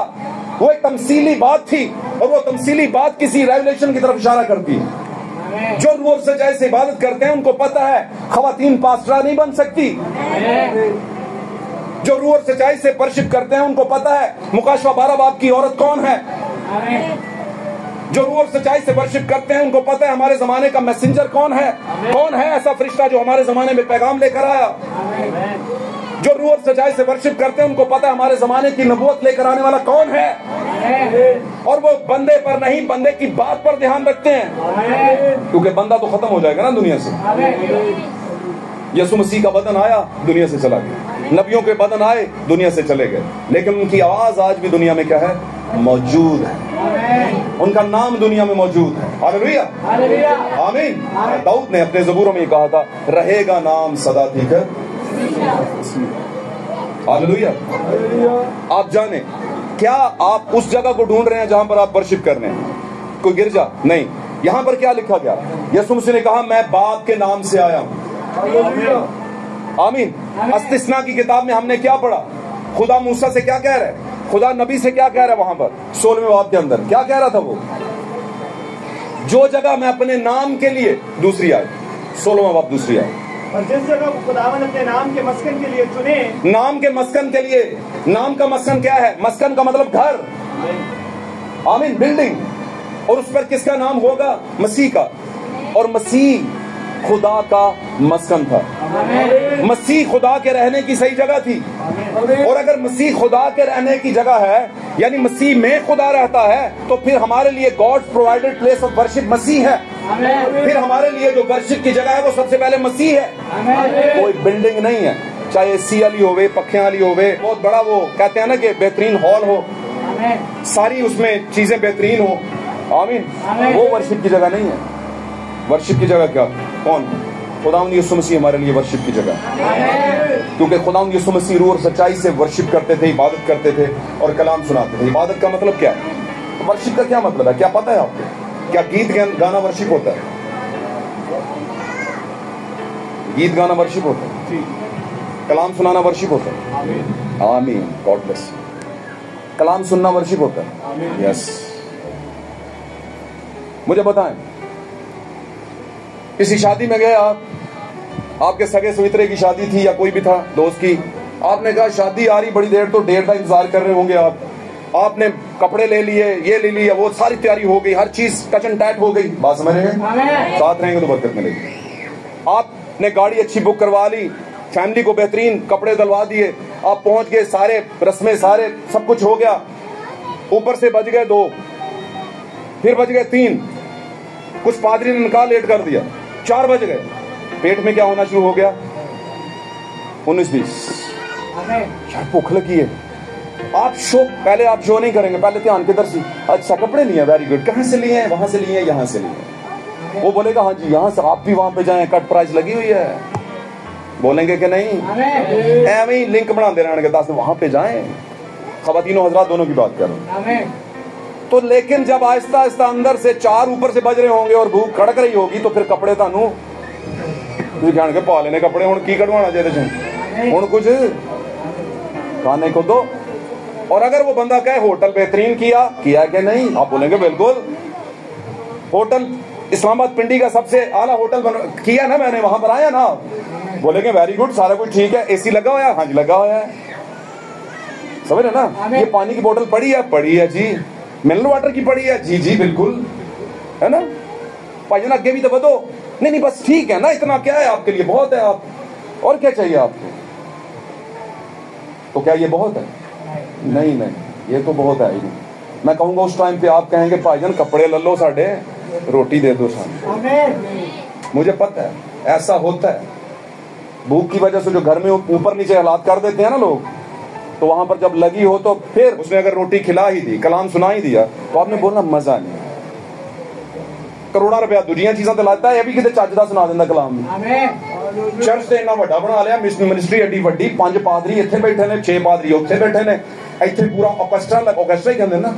वो एक तमसीली बात थी, और वो तमसीली बात किसी रेवलेशन की तरफ इशारा करती है। जो रूह और सच्चाई से इबादत करते हैं, उनको पता है खवातीन पास्टरा नहीं बन सकती। जो रूह और सच्चाई से वर्शिप करते हैं, उनको पता है मुकाशवा 12 बाब की औरत कौन है। जो रूह और सच्चाई से वर्शिप करते हैं, उनको पता है हमारे जमाने का मैसेंजर कौन है, कौन है ऐसा फरिश्ता जो हमारे जमाने में पैगाम लेकर आया। जो रूह और सच्चाई से वर्शिप करते हैं, उनको पता है हमारे जमाने की नबूवत लेकर आने वाला कौन है। और वो बंदे पर नहीं, बंदे की बात पर ध्यान रखते हैं, क्योंकि बंदा तो खत्म हो जाएगा ना दुनिया से। यीशु मसीह का बदन आया, दुनिया से चला गया। नबियों के बदन आए, दुनिया से चले गए, लेकिन उनकी आवाज आज भी दुनिया में क्या है? मौजूद है। उनका नाम दुनिया में मौजूद है। हालेलुया। आमीन। दाऊद ने अपने ज़बूरों में कहा था, रहेगा नाम सदा तीकर। हालेलुया। आप जाने क्या आप उस जगह को ढूंढ रहे हैं जहां पर आप वर्शिप कर रहे हैं? कोई गिरजा नहीं। यहां पर क्या लिखा गया? यीशु मसीह ने कहा, मैं बाप के नाम से आया हूं। आमीन। अस्तिस्ना की किताब में हमने क्या पढ़ा? खुदा मूसा से क्या कह रहा है? खुदा नबी से क्या कह रहा है? वहां पर 16वें बाब के अंदर क्या कह रहा था वो? जो जगह मैं अपने नाम के लिए, दूसरी आयत, 16वां बाब दूसरी आयत, और जिस जगह को खुदावंद अपने नाम के मस्कन के लिए चुने, नाम के मस्कन के लिए। नाम का मस्कन क्या है? मस्कन का मतलब घर। आमीन। बिल्डिंग। और उस पर किसका नाम होगा? मसीह का। और मसीह खुदा का मस्कन था। मसीह खुदा के रहने की सही जगह थी। और अगर मसीह खुदा के रहने की जगह है, यानी मसीह में खुदा रहता है, तो फिर हमारे लिए God provided place of worship मसीह है। फिर हमारे लिए जो वर्शिप की जगह है वो सबसे पहले मसीह है, कोई बिल्डिंग नहीं है। चाहे एसी वाली होवे, पखे वाली होवे, बहुत बड़ा वो कहते हैं ना कि बेहतरीन हॉल हो, सारी उसमें चीजें बेहतरीन हो, आमीन। वो वर्शिप की जगह नहीं है। वर्शिप की जगह क्या? कौन? खुदावंद यीशु मसीह हमारे लिए वर्शिप की जगह, क्योंकि खुदावंद यीशु मसीह रूह और सच्चाई से वर्शिप करते थे, इबादत करते थे और कलाम सुनाते थे। इबादत का मतलब क्या है? वर्शिप का क्या मतलब है? क्या पता है आपको? क्या गीत गाना वर्शिप होता है? गीत गाना वर्शिप होता है, कलाम सुनाना वर्शिप होता है। आमीन, गॉड ब्लेस। कलाम सुनना वर्शिप होता है। यस। मुझे बताएं, किसी शादी में गए आप, आपके सगे सुमित्रे की शादी थी या कोई भी था दोस्त की, आपने कहा शादी आ रही, बड़ी देर तो देर का इंतजार कर रहे होंगे आप, आपने कपड़े ले लिए, ये ले लिया, वो सारी तैयारी हो गई, हर चीज टच एंड टाइट हो गई। बात समझ रहे हैं? साथ रहेंगे तो बरकत मिलेगी। आपने गाड़ी अच्छी बुक करवा ली, फैमिली को बेहतरीन कपड़े दिलवा दिए, आप पहुंच गए, सारे रस्में, सारे सब कुछ हो गया, ऊपर से बज गए 2, फिर बज गए 3, कुछ पादरी ने निकाह लेट कर दिया, 4 बज गए, पेट में क्या होना शुरू हो गया? 19-20 यार भूख लगी है। आप पहले आप शो नहीं करेंगे, पहले ध्यान किधर से? अच्छा कपड़े लिए, वेरी गुड, कहां से लिए हैं? वहां से लिए, यहां से लिए। वो बोलेगा हाँ जी यहां से, आप भी वहां पे जाएं, कट प्राइस लगी हुई है, बोलेंगे कि नहीं? ऐਵੇਂ ही लिंक बनाते रहने 10 वहां पे जाएं। खवातीनों हजरात दोनों की बात कर रहे हैं। तो लेकिन जब आहिस्ता आहिस्ता अंदर से 4 ऊपर से बज रहे होंगे और भूख खड़क रही होगी, तो फिर कपड़े तानू जान के पा लेने कपड़े, हुण की कढ़वाना चाहिए, हुण कुछ खाने को दो। और अगर वो बंदा कहे होटल बेहतरीन किया कि नहीं, आप बोलेंगे बिल्कुल, होटल इस्लामाबाद पिंडी का सबसे आला होटल किया ना मैंने, वहां पर आया ना, बोलेंगे वेरी गुड, सारा कुछ ठीक है, एसी लगा हुआ है? हाँ जी लगा हुआ है। समझ रहे ना? ये पानी की बोतल पड़ी है जी, मिनरल वाटर की पड़ी है जी बिल्कुल, है ना? भाईजान आगे भी तो बतो, नहीं बस ठीक है ना, इतना क्या है आपके लिए, बहुत है। आप और क्या चाहिए आपको? तो क्या ये बहुत है? नहीं, ये तो बहुत है ही नहीं। मैं कहूंगा उस टाइम पे आप कहेंगे भाईजान कपड़े ले लो साढ़े, रोटी दे दो सामने। मुझे पता है ऐसा होता है, भूख की वजह से जो घर में ऊपर नीचे हालात कर देते हैं ना लोग, तो वहां पर जब लगी हो तो फिर उसने अगर रोटी खिला ही दी, कलाम सुना ही दिया, तो आपने बोलना मजा नहीं। करोड़ा रुपया दूजिया चीजा तो लाता है, ये भी कितने चज का सुना देंदा कलाम। चर्च तो इन्ना बड़ा बना लिया, मिनिस्ट्री एडी वड्डी, 5 पादरी इत्थे बैठे ने, 6 पादरी उत्थे बैठे ने, इत्थे पूरा ऑर्केस्ट्रा ही कहते हैं ना,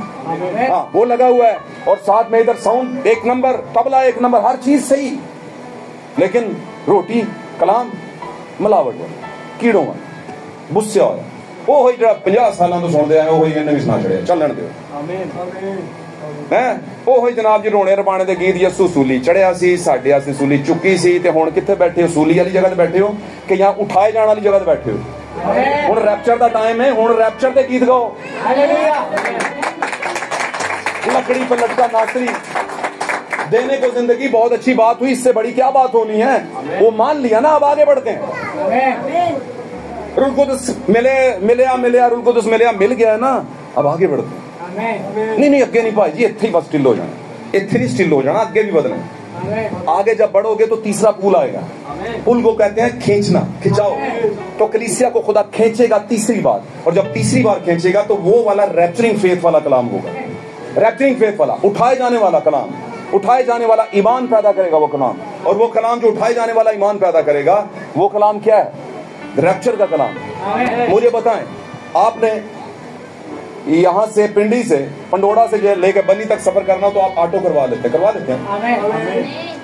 हाँ वो लगा हुआ है, और साथ में इधर साउंड 1 नंबर, तबला 1 नंबर, हर चीज सही, लेकिन रोटी कलाम मिलावट है, कीड़ों गुस्सा होया, वो ही जो 50 साल तो सुनते आए, वो ही इन्हें भी सुना चढ़िया, चलन दो है जनाब जी। रोने रबाने के गीत, यस्सू सूली चढ़िया सी, साडे आस्ते सूली चुकी सी, ते हुण कित्थे बैठे हो? सूली वाली जगह ते बैठे हो कि या उठाए जाने वाली जगह ते बैठे हो? हुण रैप्चर दा टाइम है, हुण रैप्चर दे गीत गाओ। लकड़ी पर लटका नासरी देने को जिंदगी, बहुत अच्छी बात हुई, इससे बड़ी क्या बात होनी है? वो मान लिया ना, अब आगे बढ़ते हैं। रूल कुदस मिले रूल कुदस मिल गया है ना, अब आगे बढ़ते हैं। नहीं अगे नहीं भाई जी, इत्थे ही बस स्टिल हो जाना, इत्थे नहीं स्टिल हो जाना, आगे भी बढ़ना। आगे जब बढ़ोगे तो तीसरा पुल आएगा, पुल को कहते हैं खींचना, खिंचाओ। तो कलीसिया को खुदा खींचेगा तीसरी बार, और जब तीसरी बार खींचेगा तो वो वाला रैप्चरिंग फेथ वाला कलाम होगा, रैप्चरिंग फेथ वाला, उठाए जाने वाला कलाम, उठाए जाने वाला ईमान पैदा करेगा वो कलाम। और वो कलाम जो उठाए जाने वाला ईमान पैदा करेगा, वो कलाम क्या है? रैप्चर का कलाम। मुझे बताएं, आपने यहां से पिंडी से पंडोड़ा से लेकर बनी तक सफर करना, तो आप ऑटो करवा लेते हैं?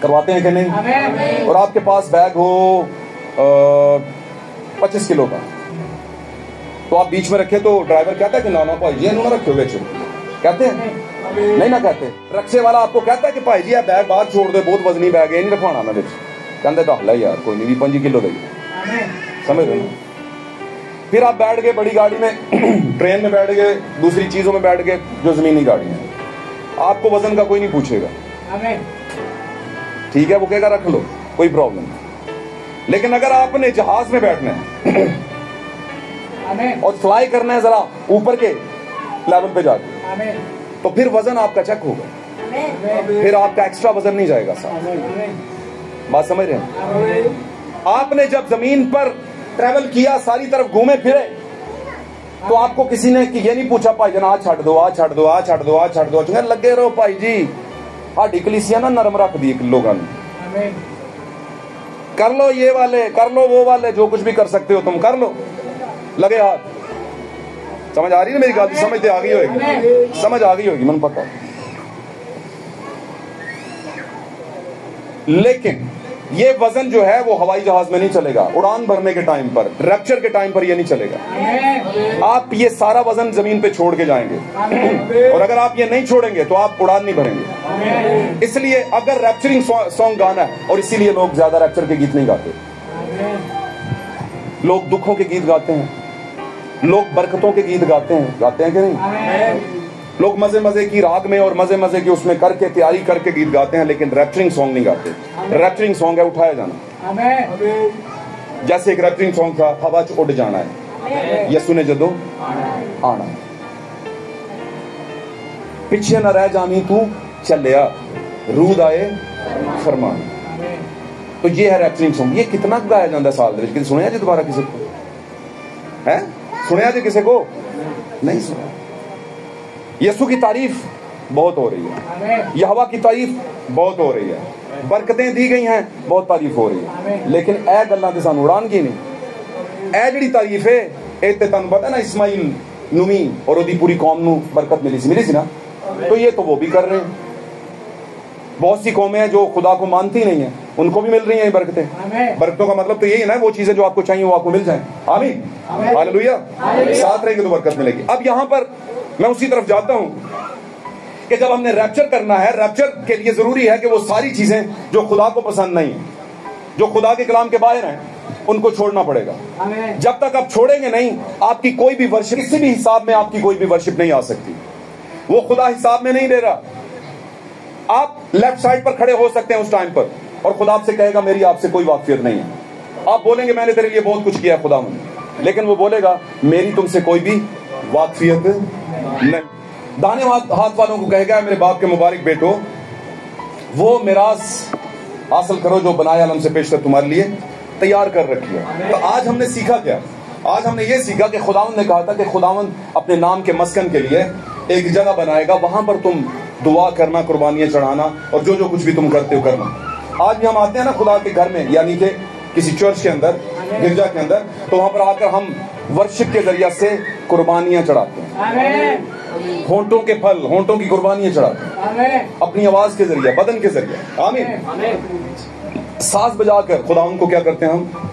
करवाते हैं कि नहीं? और आपके पास बैग हो 25 किलो का, तो आप बीच में रखे तो ड्राइवर कहता है कि ना भाई जी इन्होंने रखे हुए, कहते हैं नहीं ना कहते? रक्शे वाला आपको कहता है कि भाई जी आप बैग बाहर छोड़ दो, बहुत वजनी बैग है, नहीं रखवाना मैं, कहते तो हला यार कोई नहीं, 5 किलो दे, समझ रहे? फिर आप बैठ गए बड़ी गाड़ी में, ट्रेन में बैठ गए, दूसरी चीजों में बैठ गए जो जमीनी गाड़ी है, आपको वजन का कोई नहीं पूछेगा, ठीक है, वो कहेगा रख लो, कोई प्रॉब्लम नहीं। लेकिन अगर आपने जहाज में बैठना है और फ्लाई करना है जरा ऊपर के लेवल पे जाके, तो फिर वजन आपका चेक होगा, फिर आपका एक्स्ट्रा वजन नहीं जाएगा साहब। बात समझ रहे हैं? आपने जब जमीन पर ट्रैवल किया, सारी तरफ घूमे फिरे, तो आपको किसी ने ये नहीं पूछा भाई जान आ छड़ दो, आ छड़ दो, आ छड़ दो, आ छड़ दो, लगे रहो भाई जी, साडी कलीसिया ना नरम रख दी लोगों ने, कर लो ये वाले, कर लो वो वाले, जो कुछ भी कर सकते हो तुम कर लो, लगे हाथ। समझ आ रही है मेरी बात? समझ आ गई होगी, समझ आ गई होगी, मन पता। लेकिन ये वजन जो है वो हवाई जहाज में नहीं चलेगा, उड़ान भरने के टाइम पर, रैप्चर के टाइम पर ये नहीं चलेगा। आप ये सारा वजन जमीन पे छोड़ के जाएंगे, और अगर आप ये नहीं छोड़ेंगे तो आप उड़ान नहीं भरेंगे। इसलिए अगर रैप्चरिंग सॉन्ग गाना है, और इसीलिए लोग ज्यादा रैप्चर के गीत नहीं गाते, लोग दुखों के गीत गाते हैं, लोग बरकतों के गीत गाते हैं कि नहीं? लोग मजे मजे की राग में और मजे मजे की उसमें करके तैयारी करके गीत गाते हैं, लेकिन रैप्चरिंग सॉन्ग नहीं गाते। रैप्चरिंग सॉन्ग है उठाया जाना। जैसे एक रैप्चरिंग सॉन्ग था, हवा च उड़ जाना है, यसु ने जदों आना, पिछे ना रह जानी तू चलिया, रूद आए फरमान। तो ये है रैप्चरिंग सॉन्ग। ये कितना गाया जाता है साल दे विच? सुनिया जी दोबारा किसी को? है सुनिया जी किसी को? नहीं सुना। यसु की तारीफ बहुत हो रही है, यहोवा की तारीफ बहुत हो रही है, बरकतें दी गई हैं, बहुत तारीफ हो रही है, लेकिन ए गल्लां ते सानू उड़ान की नहीं। ए जिहड़ी तारीफ है ए ते तुहानू पता ना, इस्माइल नूमी और ओदी पूरी कौम नू बरकत मिली सी ना, तो ये तो वो भी कर रहे हैं। बहुत सी कौमें हैं जो खुदा को मानती नहीं है, उनको भी मिल रही हैं बरकतें। बरकतों का मतलब तो यही है ना, वो चीजें जो आपको चाहिए वो आपको मिल जाए। आमीन, हालेलुया। साथ रहेंगे तो बरकत मिलेगी। अब यहां पर मैं उसी तरफ जाता हूं कि जब हमने रैप्चर करना है, रैप्चर के लिए जरूरी है कि वो सारी चीजें जो खुदा को पसंद नहीं है, जो खुदा के कलाम के बाहर हैं, उनको छोड़ना पड़ेगा। जब तक आप छोड़ेंगे नहीं, आपकी कोई भी वर्शिप, किसी भी हिसाब में आपकी कोई भी वर्शिप नहीं आ सकती। वो खुदा हिसाब में नहीं दे रहा। आप लेफ्ट साइड पर खड़े हो सकते हैं उस टाइम पर, और खुदा आपसे कहेगा मेरी आपसे कोई वाकफियत नहीं है। आप बोलेंगे मैंने तेरे लिए बहुत कुछ किया है खुदा ने, लेकिन वो बोलेगा मेरी तुमसे कोई भी वाकफियत नहीं। दाने हाथ वालों को कहेगा मेरे बाप के मुबारक बेटो, वो मिरास हासिल करो जो बनाया आलम से पेशतर तुम्हारे लिए तैयार कर रखी है। तो आज हमने सीखा क्या? आज हमने ये सीखा कि खुदावंद ने कहा था कि खुदावंद अपने नाम के मस्कन के लिए एक जगह बनाएगा, वहां पर तुम दुआ करना, कुर्बानियां चढ़ाना, और जो जो कुछ भी तुम करते हो करना। आज भी हम आते हैं ना खुदा के घर में, यानी कि किसी चर्च के अंदर, गिरजा के अंदर, तो वहां पर आकर हम वर्शिप के जरिया से कुर्बानियां चढ़ाते हैं, होंठों के फल, होंठों की कुर्बानियां चढ़ाते हैं, अपनी आवाज के जरिए, बदन के जरिए। आमीन। साज बजाकर खुदावंद को क्या करते हैं? हम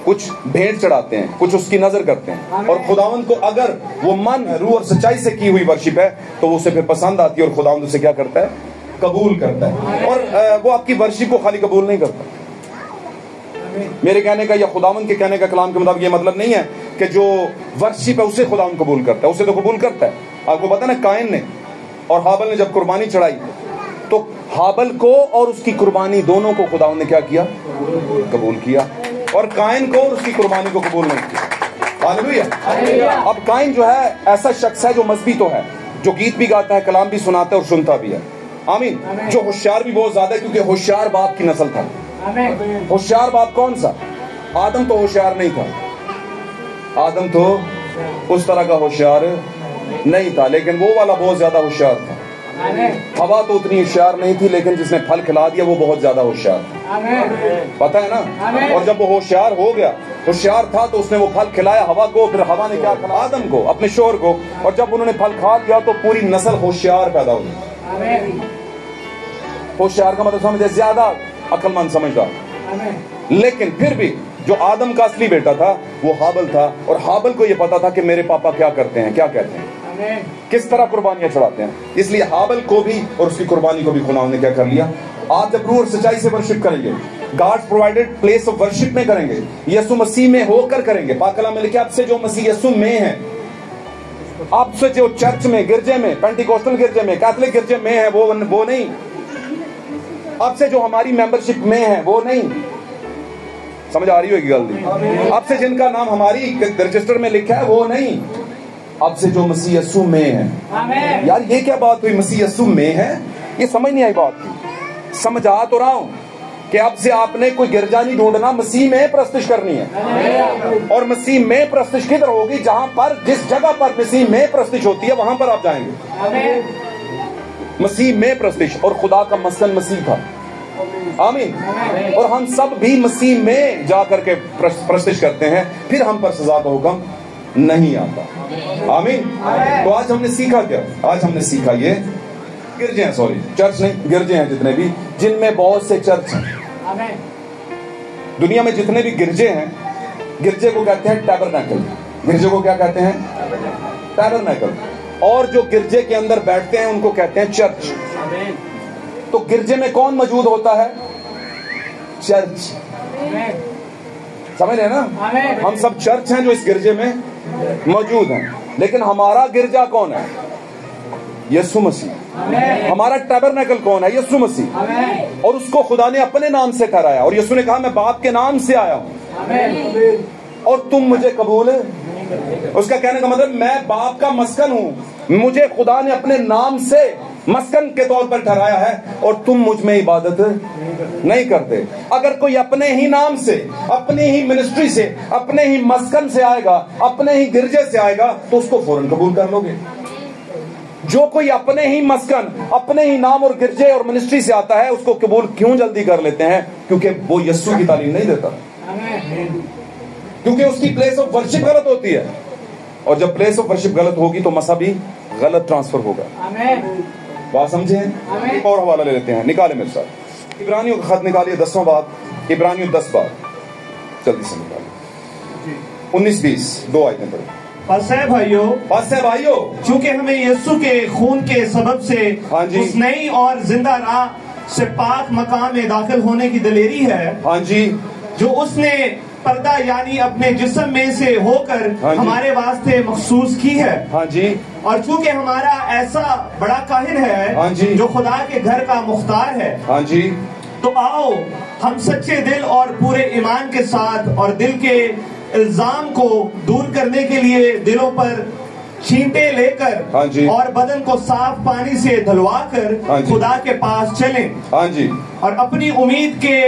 कुछ भेंट चढ़ाते हैं, कुछ उसकी नजर करते हैं, और खुदावंद को अगर वो मन, रूह और सच्चाई से की हुई वर्शिप है तो उसे फिर पसंद आती है, और खुदावंद उसे क्या करता है? कबूल करता है। और वो आपकी वर्शिप को खाली कबूल नहीं करता। मेरे कहने का या खुदावंद के कहने का कलाम के मुताबिक ये मतलब नहीं है कि जो वर्शिप है उसे खुदावंद कबूल करता है, उसे तो कबूल करता है। आपको पता ना, कायन ने और हाबल ने जब कुर्बानी चढ़ाई, तो हाबल को और उसकी कुर्बानी दोनों को खुदावंद ने क्या किया? कबूल किया, और कायन को और उसकी कुर्बानी को कबूल नहीं किया। हालेलुया। अब कायन जो है ऐसा शख्स है जो मजहबी तो है, जो गीत भी गाता है, कलाम भी सुनाता है और सुनता भी है। आमीन। जो होशियार भी बहुत ज्यादा है, क्योंकि होशियार बाप की नस्ल था। होशियार बाप कौन सा? आदम तो होशियार नहीं था, आदम तो उस तरह का होशियार नहीं था, लेकिन वो वाला बहुत ज्यादा होशियार था। हवा तो उतनी होशियार नहीं थी, लेकिन जिसने फल खिला दिया वो बहुत ज्यादा होशियार था। पता है ना? और जब वो होशियार हो गया, होशियार था, तो उसने वो फल खिलाया हवा को, फिर हवा ने क्या खिलाया? आदम को, अपने शोहर को, और जब उन्होंने फल खा लिया तो पूरी नस्ल होशियार पैदा हुई। होशियार का मतलब समझे ज्यादा अक्लमंद, समझदार। लेकिन फिर भी जो आदम का असली बेटा था वो हाबल था, और हाबल को ये पता था कि मेरे पापा क्या करते हैं, क्या कहते हैं, किस तरह कुर्बानियां चढ़ाते हैं। इसलिए हाबल को भी और उसकी कुर्बानी को भी खुदा ने क्या कर लिया? आप जब रूह और सच्चाई से वर्शिप करेंगे, God's provided place of worship में करेंगे, यीशु मसीह में होकर करेंगे। पाक कलाम में लिखा आपसे जो मसीह यीशु में है, आपसे जो चर्च में, गिरजे में, पेंटिकोस्टल गिरजे में, कैथोलिक गिरजे में है, वो नहीं। आपसे जो हमारी मेंबरशिप में है वो नहीं। समझ आ रही होगी गलती? आपसे जिनका नाम हमारी रजिस्टर में लिखा है वो नहीं, आपसे जो मसीह यीशु में है। यार ये क्या बात हुई? मसीह यीशु में है, ये समझ नहीं आई बात की। समझा तो रहा हूं कि अब से आपने कोई गिरजा नहीं ढूंढना, मसीह में प्रस्तुत करनी है। और मसीह में प्रस्तुत किधर होगी? जहां पर, जिस जगह पर मसीह में प्रस्तुत होती है वहां पर आप जाएंगे। मसीह में प्रस्तिश, और खुदा का मस्कन मसीह था। आमीन। और हम सब भी मसीह में जाकर के प्रस्तिश करते हैं, फिर हम पर सजा का हुक्म नहीं आता। आमीन। तो आज हमने सीखा क्या? आज हमने सीखा ये गिरजे हैं, सॉरी चर्च नहीं, गिरजे हैं जितने भी, जिनमें बहुत से चर्च हैं। दुनिया में जितने भी गिरजे हैं, गिरजे को कहते हैं टैबरनेकल। गिरजे को क्या कहते हैं? टैबरनेकल। और जो गिरजे के अंदर बैठते हैं उनको कहते हैं चर्च। तो गिरजे में कौन मौजूद होता है? चर्च। समझ रहे हैं ना? हम सब चर्च हैं जो इस गिरजे में मौजूद हैं, लेकिन हमारा गिरजा कौन है? यीशु मसीह। हमारा टैबरनेकल कौन है? यीशु मसीह। और उसको खुदा ने अपने नाम से ठहराया, और यीशु ने कहा मैं बाप के नाम से आया हूं और तुम मुझे कबूल। उसका कहने का मतलब मैं बाप का मस्कन हूं, मुझे खुदा ने अपने नाम से मस्कन के तौर पर ठहराया है, और तुम मुझ में इबादत नहीं करते। अगर कोई अपने ही नाम से, अपनी ही मिनिस्ट्री से, अपने ही मस्कन से आएगा, अपने ही गिरजे से आएगा, तो उसको फौरन कबूल कर लोगे। जो कोई अपने ही मस्कन, अपने ही नाम और गिरजे और मिनिस्ट्री से आता है, उसको कबूल क्यों जल्दी कर लेते हैं? क्योंकि वो यीशु की तालीम नहीं देता, क्योंकि उसकी प्लेस ऑफ वर्शिप गलत होती है, और जब प्लेस ऑफ वर्शिप गलत होगी तो मसा भी गलत ट्रांसफर होगा। बात समझे? एक और हवाला ले लेते हैं, निकाले मेरे साथ इब्रानियों का खत निकालिए, 10वां बाब, इब्रानियों 10 बाब, जल्दी से निकालिए, 19-20 2 आयतें पढ़े। बस है भाइयों, चूंकि हमें यीशु के खून के सबब से उस नई और जिंदा राह से पाक मकाम में दाखिल होने की दलेरी है, हाँ जी, जो उसने पर्दा यानी अपने जिस्म में से होकर हमारे वास्ते मखसूस की है। हाँ जी। और चूंकि हमारा ऐसा बड़ा काहिन है, हाँ जी, जो खुदा के घर का मुख्तार है, हाँ जी, तो आओ हम सच्चे दिल और पूरे ईमान के साथ और दिल के इल्जाम को दूर करने के लिए दिलों पर छींटे लेकर, हाँ जी, और बदन को साफ पानी से धुलवा कर, हाँ जी, खुदा के पास चलें, हाँ जी, और अपनी उम्मीद के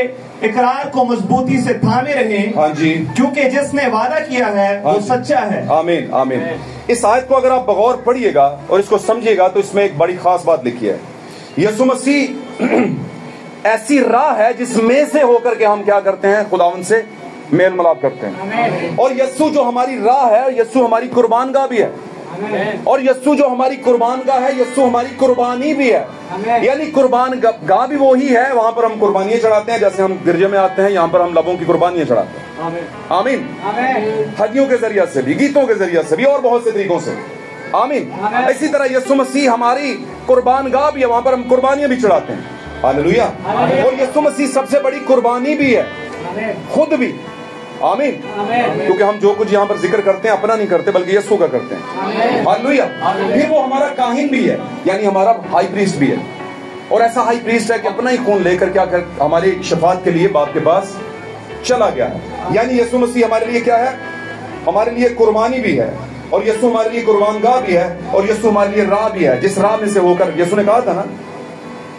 इकरार को मजबूती से थामे रहें, हाँ जी, क्योंकि जिसने वादा किया है, हाँ, वो सच्चा है। आमीन आमीन। इस आयत को अगर आप बगौर पढ़िएगा और इसको समझिएगा तो इसमें एक बड़ी खास बात लिखी है। यीशु मसीह ऐसी राह है जिसमें से होकर के हम क्या करते हैं? खुदावन से मेल मिलाप करते हैं। और यीशु जो हमारी राह है, यीशु हमारी कुर्बानगाह भी है, और यीशु जो हमारी कुर्बानगाह है, यीशु हमारी कुर्बानी भी है। यानी कुर्बान गाह भी वही है, वहां पर हम कुर्बानियां चढ़ाते हैं, जैसे हम गिरजे में आते हैं, यहाँ पर हम लबों की कुर्बानियां चढ़ाते हैं। आमीन। हदियों के जरिए से भी, गीतों के जरिए से भी, और बहुत से तरीकों से। आमीन। इसी तरह यीशु मसीह हमारी कुर्बानगाह भी है, वहां पर हम कुर्बानियां भी चढ़ाते हैं। हालेलुया। और यीशु मसीह सबसे बड़ी कुर्बानी भी है, खुद भी। आमीन। क्योंकि हम जो कुछ यहाँ पर जिक्र करते हैं अपना नहीं करते, बल्कि यीशु का करते हैं। हालेलुया। फिर वो हमारा काहिन भी है, यानी हमारा हाई प्रीस्ट भी है, और ऐसा हाई प्रीस्ट है कि अपना ही खून लेकर क्या कर हमारे शफात के लिए बाप के पास चला गया है। यानी यीशु मसीह हमारे लिए क्या है? हमारे लिए कुर्बानी भी है, और यीशु हमारे लिए कुर्बानगाह भी है, और यीशु हमारे लिए राह भी है, जिस राह में से होकर यीशु ने कहा था ना,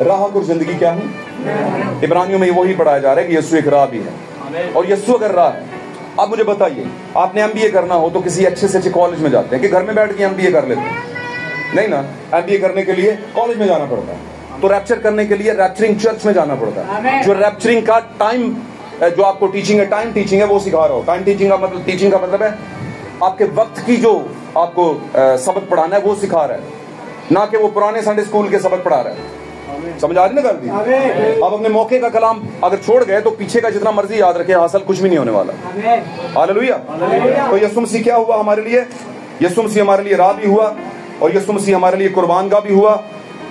राह और जिंदगी क्या है? इब्रानियों में वही पढ़ाया जा रहा है कि यीशु एक राह भी है, और यीशु अगर राह है। अब मुझे बताइए, आपने एमबीए करना हो तो किसी अच्छे से अच्छे कॉलेज में जाते हैं कि घर में बैठ के एमबीए कर लेते हैं? नहीं ना, एमबीए करने के लिए कॉलेज में जाना पड़ता है। तो रैप्चर करने के लिए रैप्चरिंग चर्च में जाना पड़ता है, जो रैप्चरिंग का टाइम, जो आपको टीचिंग है, टाइम टीचिंग है, वो सिखा रहा हो। टाइम टीचिंग का मतलब, टीचिंग का मतलब है आपके वक्त की जो आपको सबक पढ़ाना है वो सिखा रहा है, ना कि वो पुराने संडे स्कूल के सबक पढ़ा रहा है। समझ आ रही ना गलती? अब अपने मौके का कलाम अगर छोड़ गए तो पीछे का जितना मर्जी याद रखे, हासिल कुछ भी नहीं होने वाला। हालेलुया। तो यीशु मसीह क्या हुआ हमारे लिए? यीशु मसीह हमारे लिए राह भी हुआ, और यीशु मसीह हमारे लिए कुर्बानगाह भी हुआ,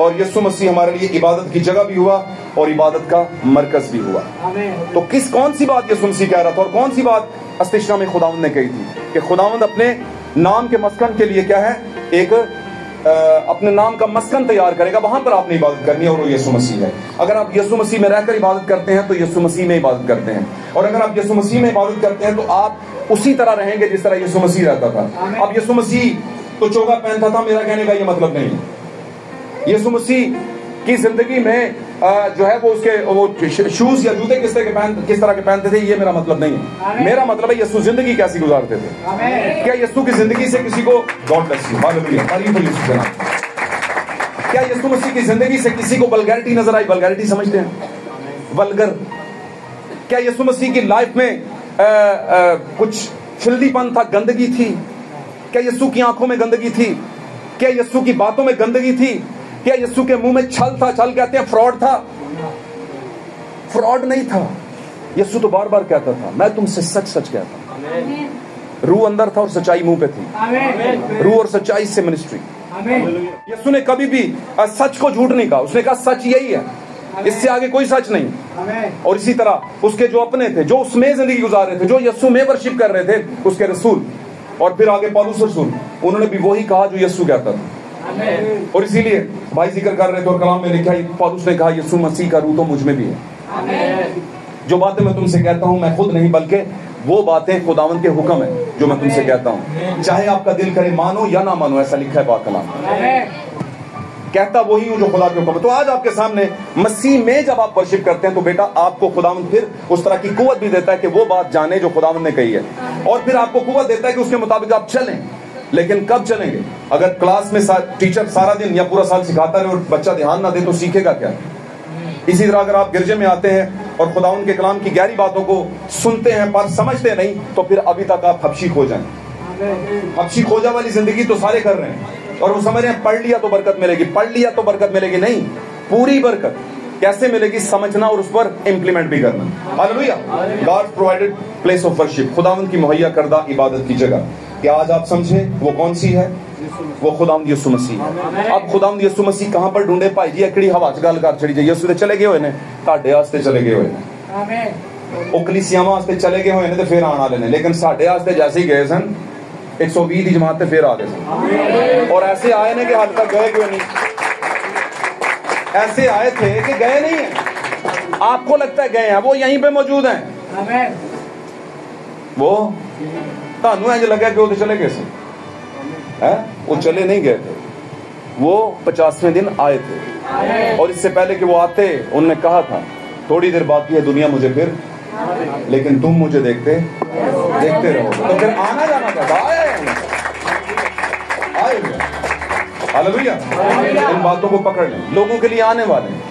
और यीशु मसीह हमारे लिए इबादत की जगह भी हुआ, और इबादत का मरकज भी हुआ। तो कौन सी बात यीशु मसीह कह रहा था, और कौन सी बात अस्तिशना में खुदावंद ने कही थी कि खुदावंद अपने नाम के मस्कन के लिए क्या है? एक अपने नाम का मस्कन तैयार करेगा, वहां पर आपने इबादत करनी है, और वो यीशु मसीह है। अगर आप यीशु मसीह में रहकर इबादत करते हैं तो यीशु मसीह में इबादत करते हैं, और अगर आप यीशु मसीह में इबादत करते हैं तो आप उसी तरह रहेंगे जिस तरह यीशु मसीह रहता था। अब यीशु मसीह तो चोगा पहनता था, मेरा कहने का ये मतलब नहीं है। यीशु मसीह की जिंदगी में जो है वो उसके वो शूज या जूते किस तरह के पहनते थे, ये मेरा मतलब नहीं है। मेरा मतलब है यीशु जिंदगी कैसी गुजारते थे। क्या यीशु की जिंदगी से किसी को गॉड ब्लेस यू, हालेलुया, तारीफ हो यीशु के नाम। क्या यीशु मसीह की जिंदगी से किसी को वल्गैरिटी नजर आई? वल्गैरिटी समझते हैं, वल्गर। क्या यीशु मसीह की लाइफ में कुछ फिल्दीपन था, गंदगी थी? क्या यीशु की आंखों में गंदगी थी? क्या यीशु की बातों में गंदगी थी? क्या यीशु के मुंह में छल था? छल कहते हैं फ्रॉड था? फ्रॉड नहीं था। यीशु तो बार बार कहता था, मैं तुमसे सच सच कहता हूं। रूह अंदर था और सच्चाई मुंह पे थी। रूह और सच्चाई से मिनिस्ट्री। यीशु ने कभी भी सच को झूठ नहीं कहा। उसने कहा सच यही है, इससे आगे कोई सच नहीं। और इसी तरह उसके जो अपने थे, जो उसमें जिंदगी गुजार रहे थे, जो यीशु में वर्शिप कर रहे थे, उसके रसूल और फिर आगे पौलुस रसूल, उन्होंने भी वही कहा जो यीशु कहता था। और इसीलिए भाई जिक्र कर रहे थे और कलाम में लिखा, पौलुस ने कहा यीशु मसीह का रूह तो मुझ में भी है। जो बातें मैं तुमसे कहता हूं मैं खुद नहीं, बल्कि वो बातें खुदावंद के हुक्म है जो मैं तुमसे कहता हूं, चाहे आपका दिल करे मानो या ना मानो। ऐसा लिखा है पाक कलाम। कहता वही हूं जो खुदा के हुक्म है। तो आज आपके सामने मसीह में जब आप वर्शिप करते हैं तो बेटा आपको खुदावंद फिर उस तरह की कुव्वत भी देता है कि वो बात जाने जो खुदावंद ने कही है, और फिर आपको कुव्वत देता है कि उसके मुताबिक आप चलें। लेकिन कब चलेंगे? अगर क्लास में टीचर सारा दिन या पूरा साल सिखाता रहे और बच्चा ध्यान ना दे तो सीखेगा क्या? इसी तरह अगर आप गिरजे में आते हैं और खुदावंद के कलाम की गहरी बातों को सुनते हैं पर समझते नहीं, तो फिर अभी तक आप हबशी खोजा हैं। हबशी खोजा वाली जिंदगी तो सारे कर रहे हैं और वो समझ रहे हैं पढ़ लिया तो बरकत मिलेगी, पढ़ लिया तो बरकत मिलेगी। नहीं, पूरी बरकत कैसे मिलेगी? समझना और उस पर इंप्लीमेंट भी करना। Hallelujah. God provided place of worship, खुदावंद की मुहैया करदा इबादत की जगह। क्या आज आप समझे वो कौन सी है? वो खुदावंद यीशु मसीह है। अब खुदावंद यीशु मसीह कहां पर ढूंढे? भाई जी एकड़ी हवा च गल कर छड़ी। यीशु ते चले गए होए ने, ਤੁਹਾਡੇ वास्ते चले गए होए ने, आमीन। ਉਹ ਕਲੀਸਿਆਵਾਂ वास्ते चले गए होए ने ते फिर आने वाले ने, लेकिन ਸਾਡੇ वास्ते जैसे ही गए सन 120 की जमात ते फिर आ गए सन। और ऐसे आए ने कि हाल तक गए क्यों नहीं? ऐसे आए थे कि गए नहीं है। आपको लगता है गए हैं, वो यहीं पे मौजूद हैं। वो ਤੁਹਾਨੂੰ इंज लगा कि वो तो चले गए सन, है? वो चले नहीं गए थे, वो 50वें दिन आए थे। और इससे पहले कि वो आते उन्होंने कहा था थोड़ी देर बाकी है दुनिया मुझे फिर, लेकिन तुम मुझे देखते रहो। तो फिर आना जाना था, आए। हालेलुया। इन बातों को पकड़ लें। लोगों के लिए आने वाले हैं,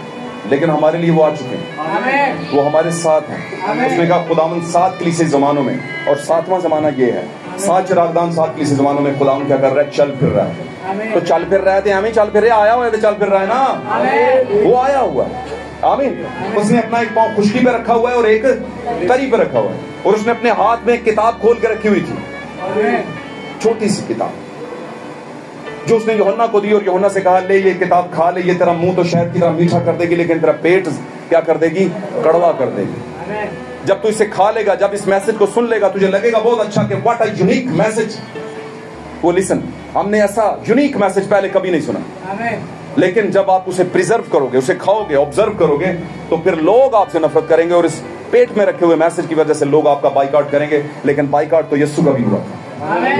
लेकिन हमारे लिए वो आ चुके हैं, वो हमारे साथ हैं। उसने कहा खुदावंद 7 कलीसिया ज़मानों में, और 7वां ज़माना ये है, 7 चिरागदान 7 कलीसिया ज़मानों में खुदावंद क्या कर रहा है? चल फिर रहा है। तो चल फिर रहा है, तो हमें चल फिर आया हुआ है, तो चल फिर रहा है ना, वो आया हुआ है। आमीन। उसने अपना एक पांव खुशकी पे रखा हुआ है और एक तरी पे रखा हुआ है, और उसने अपने हाथ में किताब खोल के रखी हुई थी, छोटी सी किताब जो उसने यूहन्ना को दी, और यूहन्ना से कहा ले ये किताब खा ले, ये तेरा मुंह तो शहद की तरह मीठा कर देगी, लेकिन तेरा पेट क्या कर देगी? कड़वा कर देगी। जब तू इसे खा लेगा, जब इस मैसेज को सुन लेगा, तुझे लगेगा बहुत अच्छा कि व्हाट अ यूनिक मैसेज। वो लिसन, हमने ऐसा यूनिक मैसेज पहले कभी नहीं सुना। लेकिन जब आप उसे प्रिजर्व करोगे, उसे खाओगे, ऑब्जर्व करोगे, तो फिर लोग आपसे नफरत करेंगे, और इस पेट में रखे हुए मैसेज की वजह से लोग आपका बाइकआउट करेंगे। लेकिन बाइकआउट तो यीशु का भी हुआ था,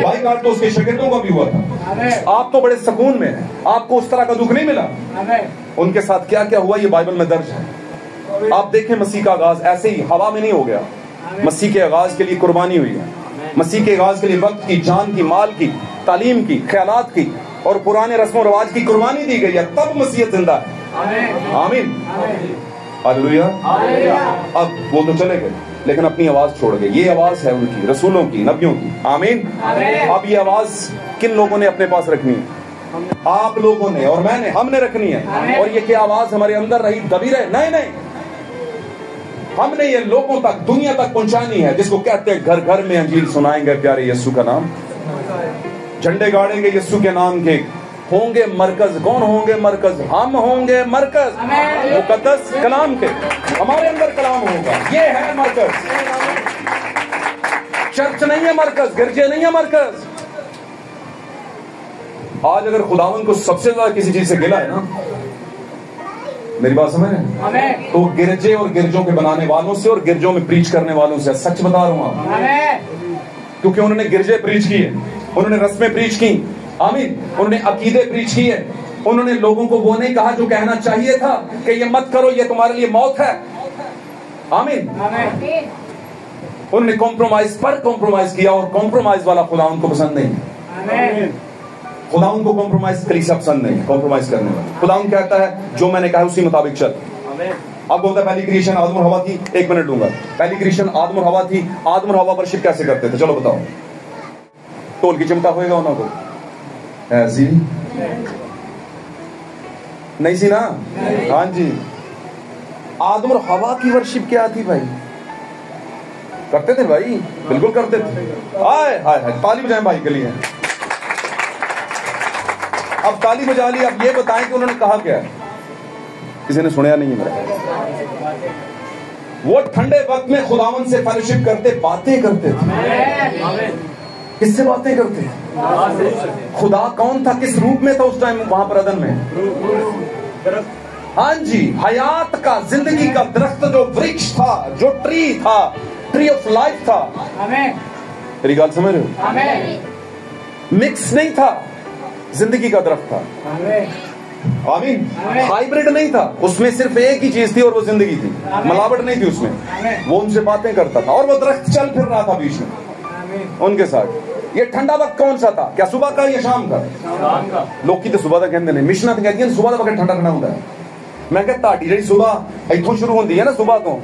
बाइकआउट तो उसके शागिर्दों का भी हुआ था। आप तो बड़े सुकून में हैं, आपको उस तरह का दुख नहीं मिला। उनके साथ क्या क्या हुआ ये बाइबल में दर्ज है। आप देखें मसीह का आगाज ऐसे ही हवा में नहीं हो गया। मसीह के आगाज के लिए कुर्बानी हुई है, मसीह के आगाज के लिए वक्त की, जान की, माल की, तालीम की, ख्यालात की और पुराने रस्मों रिवाज की कुर्बानी दी गई है, तब मसीहत जिंदा है। आमीन। हालेलुया। अब वो तो चले गए, लेकिन अपनी आवाज छोड़ गए। ये आवाज है उनकी, रसूलों की, नबियों की। आमीन। अब ये आवाज किन लोगों ने अपने पास रखनी है? आप लोगों ने और मैंने, हमने रखनी है। और ये क्या आवाज हमारे अंदर रही दबी रहे? नहीं, हमने ये लोगों तक, दुनिया तक पहुंचानी है, जिसको कहते हैं घर घर में अंजील सुनाएंगे प्यारे यीशु का नाम, झंडे गाड़ेंगे यीशु के नाम के, होंगे मरकज। कौन होंगे मरकज? हम होंगे मरकज मुकद्दस कलाम के, हमारे अंदर कलाम होगा, ये है मरकज। चर्च नहीं है मरकज, गिरजे नहीं है मरकज। आज अगर खुदावन को सबसे ज्यादा किसी चीज से गिला है ना, मेरी बात समझ रहे हैं, तो गिरजे और गिरजों के बनाने वालों से और गिरजों में प्रीच करने वालों से। सच बता रहा हूं आप, क्योंकि उन्होंने गिरजे प्रीच किए, उन्होंने रस्में प्रीच की। आमीन। उन्होंने अकीदे प्रीच किए। उन्होंने लोगों को वो नहीं कहा जो कहना चाहिए था कि ये मत करो, ये तुम्हारे लिए मौत है। आमीन। उन्होंने कॉम्प्रोमाइज पर कॉम्प्रोमाइज किया, और कॉम्प्रोमाइज वाला खुदा उनको पसंद नहीं। खुदा उनको कॉम्प्रोमाइज कलीसिया पसंद नहीं, कॉम्प्रोमाइज करने वाला। खुदा कहता है जो मैंने कहा उसी मुताबिक चल। अब बोलता है पहली क्रिएशन आदम और हवा थी, 1 मिनट दूंगा। पहली क्रिएशन आदम और हवा थी, आदम और हवा वर्शिप कैसे करते थे? चलो बताओ। टोल की चिमटा होएगा उनको ऐसी नहीं सी ना? हाँ जी। आदम और हवा की वर्शिप क्या थी भाई? करते थे भाई, बिल्कुल करते थे। हाय हाय हाय, ताली बजाएं भाई के लिए। अब ताली बजा ली, अब ये बताएं कि उन्होंने कहा क्या? किसी ने सुना नहीं है मेरा। वो ठंडे वक्त में खुदावन से फेलोशिप करते, बातें करते थे। किससे बातें करते? खुदा कौन था? किस रूप में था उस टाइम वहां पर अदन में? हाँ जी, हयात का, जिंदगी का दरख्त, जो वृक्ष था, जो ट्री था, ट्री ऑफ लाइफ था। मेरी बात समझ रहे हो? मिक्स नहीं था, जिंदगी का दरख्त था। आमीन। हाइब्रिड नहीं था, उसमें सिर्फ एक ही चीज थी और वो जिंदगी थी, मिलावट नहीं थी उसमें। वो उनसे बातें करता था और वो दरख्त चल फिर रहा था बीच में उनके साथ। ये ठंडा वक्त कौन सा था? क्या सुबह का या शाम का? लोग की तो सुबह का कहते हैं, मिशना तो कहती है सुबह का वक्त ठंडा ठंडा होता है। मैं कहता ताड़ी जी सुबह इतों शुरू होती है ना, सुबह तो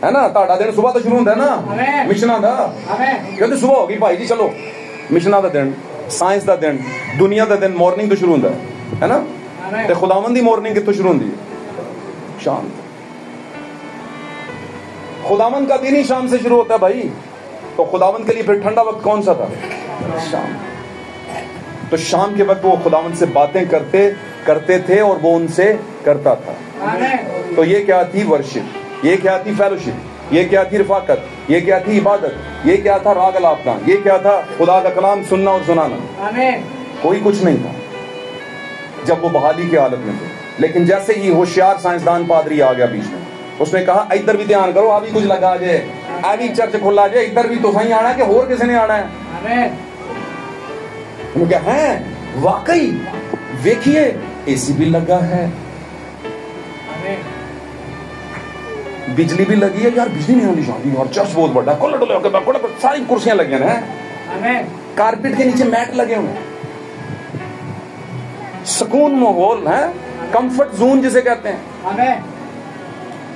है ना, ताड़ा दिन सुबह तो शुरू होता है ना मिशना का। कहते सुबह होगी भाई जी, चलो मिशना का दिन, साइंस का दिन, दुनिया का दिन, मॉर्निंग तो शुरू होता है ना। ते खुदावंद दी मॉर्निंग कितों शुरू होती है? शाम। खुदावंद का दिन ही शाम से शुरू होता है भाई। तो खुदावंद के लिए फिर ठंडा वक्त कौन सा था? शाम। तो शाम के वक्त वो खुदावंद से बातें करते थे और वो उनसे करता था। तो ये क्या थी? वर्शिप। ये क्या थी? फेलोशिप। ये क्या थी? रफाकत। ये क्या थी? इबादत। ये क्या था? राग अलापना। ये क्या था? खुदा का कलाम सुनना और सुनाना। कोई कुछ नहीं था जब वो बहाली की हालत में थे। लेकिन जैसे ही होशियार साइंसदान पादरी आ गया बीच में, उसने कहा इधर भी ध्यान करो, अभी कुछ लगा जाए, अभी चर्च खुला जाए, इधर भी तो सही आना है कि और किसी ने आना है? क्या है? वाकई देखिए एसी भी लगा है, बिजली भी लगी है। यार बिजली नहीं होनी चाहिए और चर्च बहुत बड़ा, सारी कुर्सियां लगी हैं, कारपेट के नीचे मैट लगे हुए, सुकून माहौल है, कंफर्ट जोन जिसे कहते हैं।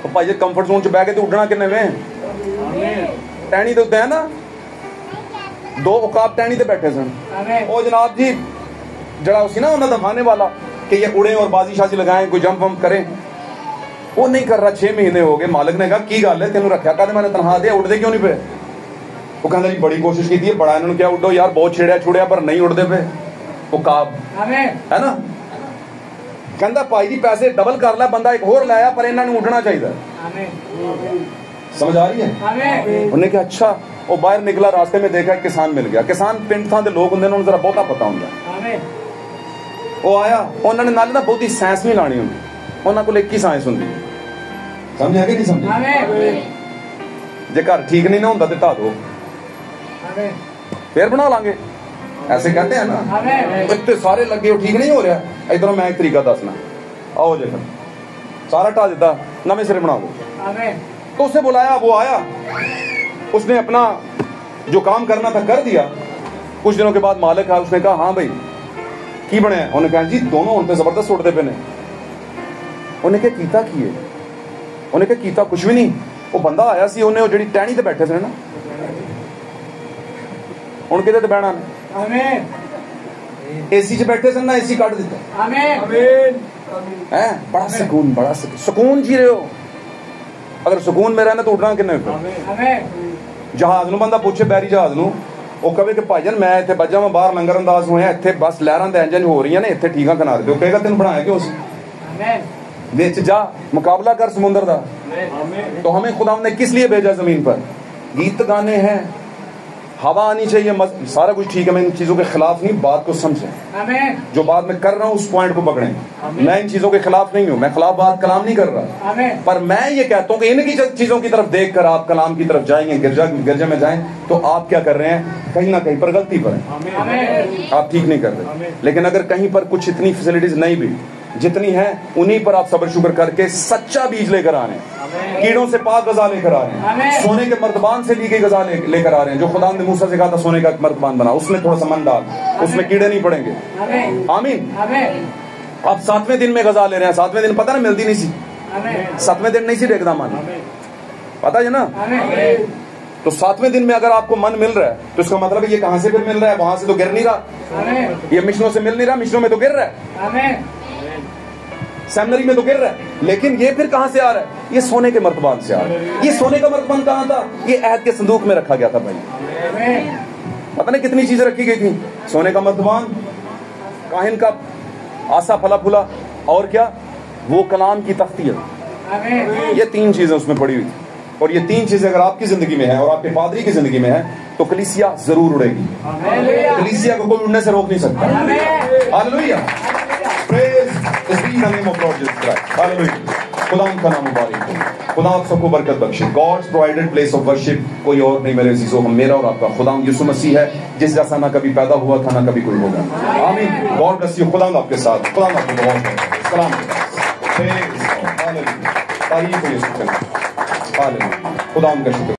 तो भाई कंफर्ट जोन च बह के तो उड़ना किन्ने में? टहनी तो उत्ते है ना, 2 उकाब टहनी ते बैठे सन। ओ जनाब जी जड़ा उसी ना उन्हें दफाने वाला कि ये उड़े और बाजी शाजी लगाएं, कोई जंप वंप करें, वो नहीं कर रहा। 6 महीने हो गए। मालिक ने कहा की गल है तेन रखा कहते मैंने तनखा दिया, उड़ते क्यों नहीं पे? वो कहता जी बड़ी कोशिश की थी, बड़ा इन्होंने क्या उड़ो यार, बहुत छेड़िया छुड़िया पर नहीं उड़ते पे। उकाब है ना, कहता भाई जी पैसे डबल कर ला, बंदा एक होर लाया पर इन्होंने उड़ना चाहिए। समझ आ रही है? उन्हें कहा अच्छा। वो बाहर निकला, रास्ते में देखा किसान मिल गया। किसान पिंड थां दे लोग होंगे, उन्होंने जरा बहुता पता होंगे। वो आया, उन्होंने नाले ना बहुती साइंस नहीं लानी होंगी, उन्होंने को एक ही साइंस होंगी। समझा कि नहीं समझा? जे घर ठीक नहीं ना होंदा ते ढा दो, फिर बना लांगे, ऐसे कहते हैं ना। इतने सारे लगे हो ठीक नहीं हो रहा, इधरों मैं एक तरीका दसना, आओ जे फिर सारा ढा दिता, नवे सिरे बना दो। तो उसे बुलाया, वो आया, उसने अपना जो काम करना था कर दिया। कुछ दिनों के बाद मालिक आया, उसने कहा हाँ भाई की बने? उन्होंने कहा जी दोनों उन पे जबरदस्त उड़ते पे ने। उन्हें क्या कीता किए? उन्हें क्या कीता? कुछ भी नहीं। वो बंदा आया सी, उन्हें जिहड़ी टहनी ते बैठे थे ना, हुण किहदे ते बहना ने? एसी च बैठे सन ना, एसी कट दिता है। बड़ा सुकून, बड़ा सुकून जी रहे हो। अगर सुकून में रहना तो उड़ना किन्ने पे? जहाज नूं बंदा पूछे, बैरी जहाज नूं, वो कहे कि भाईजान मैं इत्थे बजा मैं बाहर लंगर अंदाज होया, इत्थे बस लहरां दे इंजन हो रही ने, इत्थे ठीक आ किनारे ते। कहेगा तेन बनाया क्यों? विच जा मुकाबला कर समुंदर दा। तो हमें खुदा ने किस लिए भेजा जमीन पर? गीत गाने हैं, हवा आनी चाहिए, सारा कुछ ठीक है। मैं इन चीजों के खिलाफ नहीं, बात को समझें। जो बात मैं कर रहा हूँ उस पॉइंट को पकड़ें। मैं इन चीजों के खिलाफ नहीं हूँ, मैं खिलाफ बात कलाम नहीं कर रहा, पर मैं ये कहता हूँ कि इनकी चीजों की तरफ देखकर आप कलाम की तरफ जाएंगे, गिरजा में जाएं, तो आप क्या कर रहे हैं? कहीं ना कहीं पर गलती पर हैं, आप ठीक नहीं कर रहे। लेकिन अगर कहीं पर कुछ इतनी फैसिलिटीज नहीं भी, जितनी है उन्हीं पर आप सब्र शुक्र करके सच्चा बीज लेकर आ रहे हैं, कीड़ों से पाक गजा लेकर आ रहे हैं, सोने के मर्तबान से ली गई गजा लेकर आ रहे हैं, जो खुदा ने मूसा से कहा था सोने का मर्तबान बना, उसमें थोड़ा सा मन डाल, उसमें कीड़े नहीं पड़ेंगे। आमीन। आप 7वें दिन में गजा ले रहे हैं, 7वें दिन पता ना मिलती नहीं सी, 7वें दिन नहीं सी देखदा मन, पता है ना। तो 7वें दिन में अगर आपको मन मिल रहा है तो इसका मतलब ये कहां से फिर मिल रहा है, वहां से तो गिर नहीं रहा, ये मिशनों से मिल नहीं रहा, मिशनों में तो गिर रहा है, सेमिनरी में तो गिर रहा है, लेकिन ये फिर कहां से आ रहा है, ये सोने के मर्तबान से आ रहा है। ये सोने का मर्तबान कहां था, ये अहद के संदूक में रखा गया था भाई। पता नहीं कितनी चीजें रखी गई थी, सोने का मर्तबान, काहिन का आसा फला फूला, और क्या, वो कलाम की तख्ती है, ये 3 चीजें उसमें पड़ी हुई थी। और ये 3 चीजें अगर आपकी जिंदगी में है और आपके पादरी की जिंदगी में है तो कलीसिया जरूर उड़ेगी। कलीसिया को कोई उड़ने से रोक नहीं सकता। Hallelujah, praise the name of Lord Jesus Christ. Hallelujah, खुदा का नाम मुबारक हो, खुदा आप सबको बरकत बख्शे। God's provided place of worship कोई और नहीं मेरे अजीजों, हम मेरा और आपका खुदा यीशु मसीह है, जिस जैसा ना कभी पैदा हुआ था ना कभी कोई होगा। आमीन। God bless you. खुदा आपके साथ, खुदा आपको बहुत सलाम। प्रेज हालेलुया, तारीफ हो यीशु। हालेलुया, खुदा का शुक्र।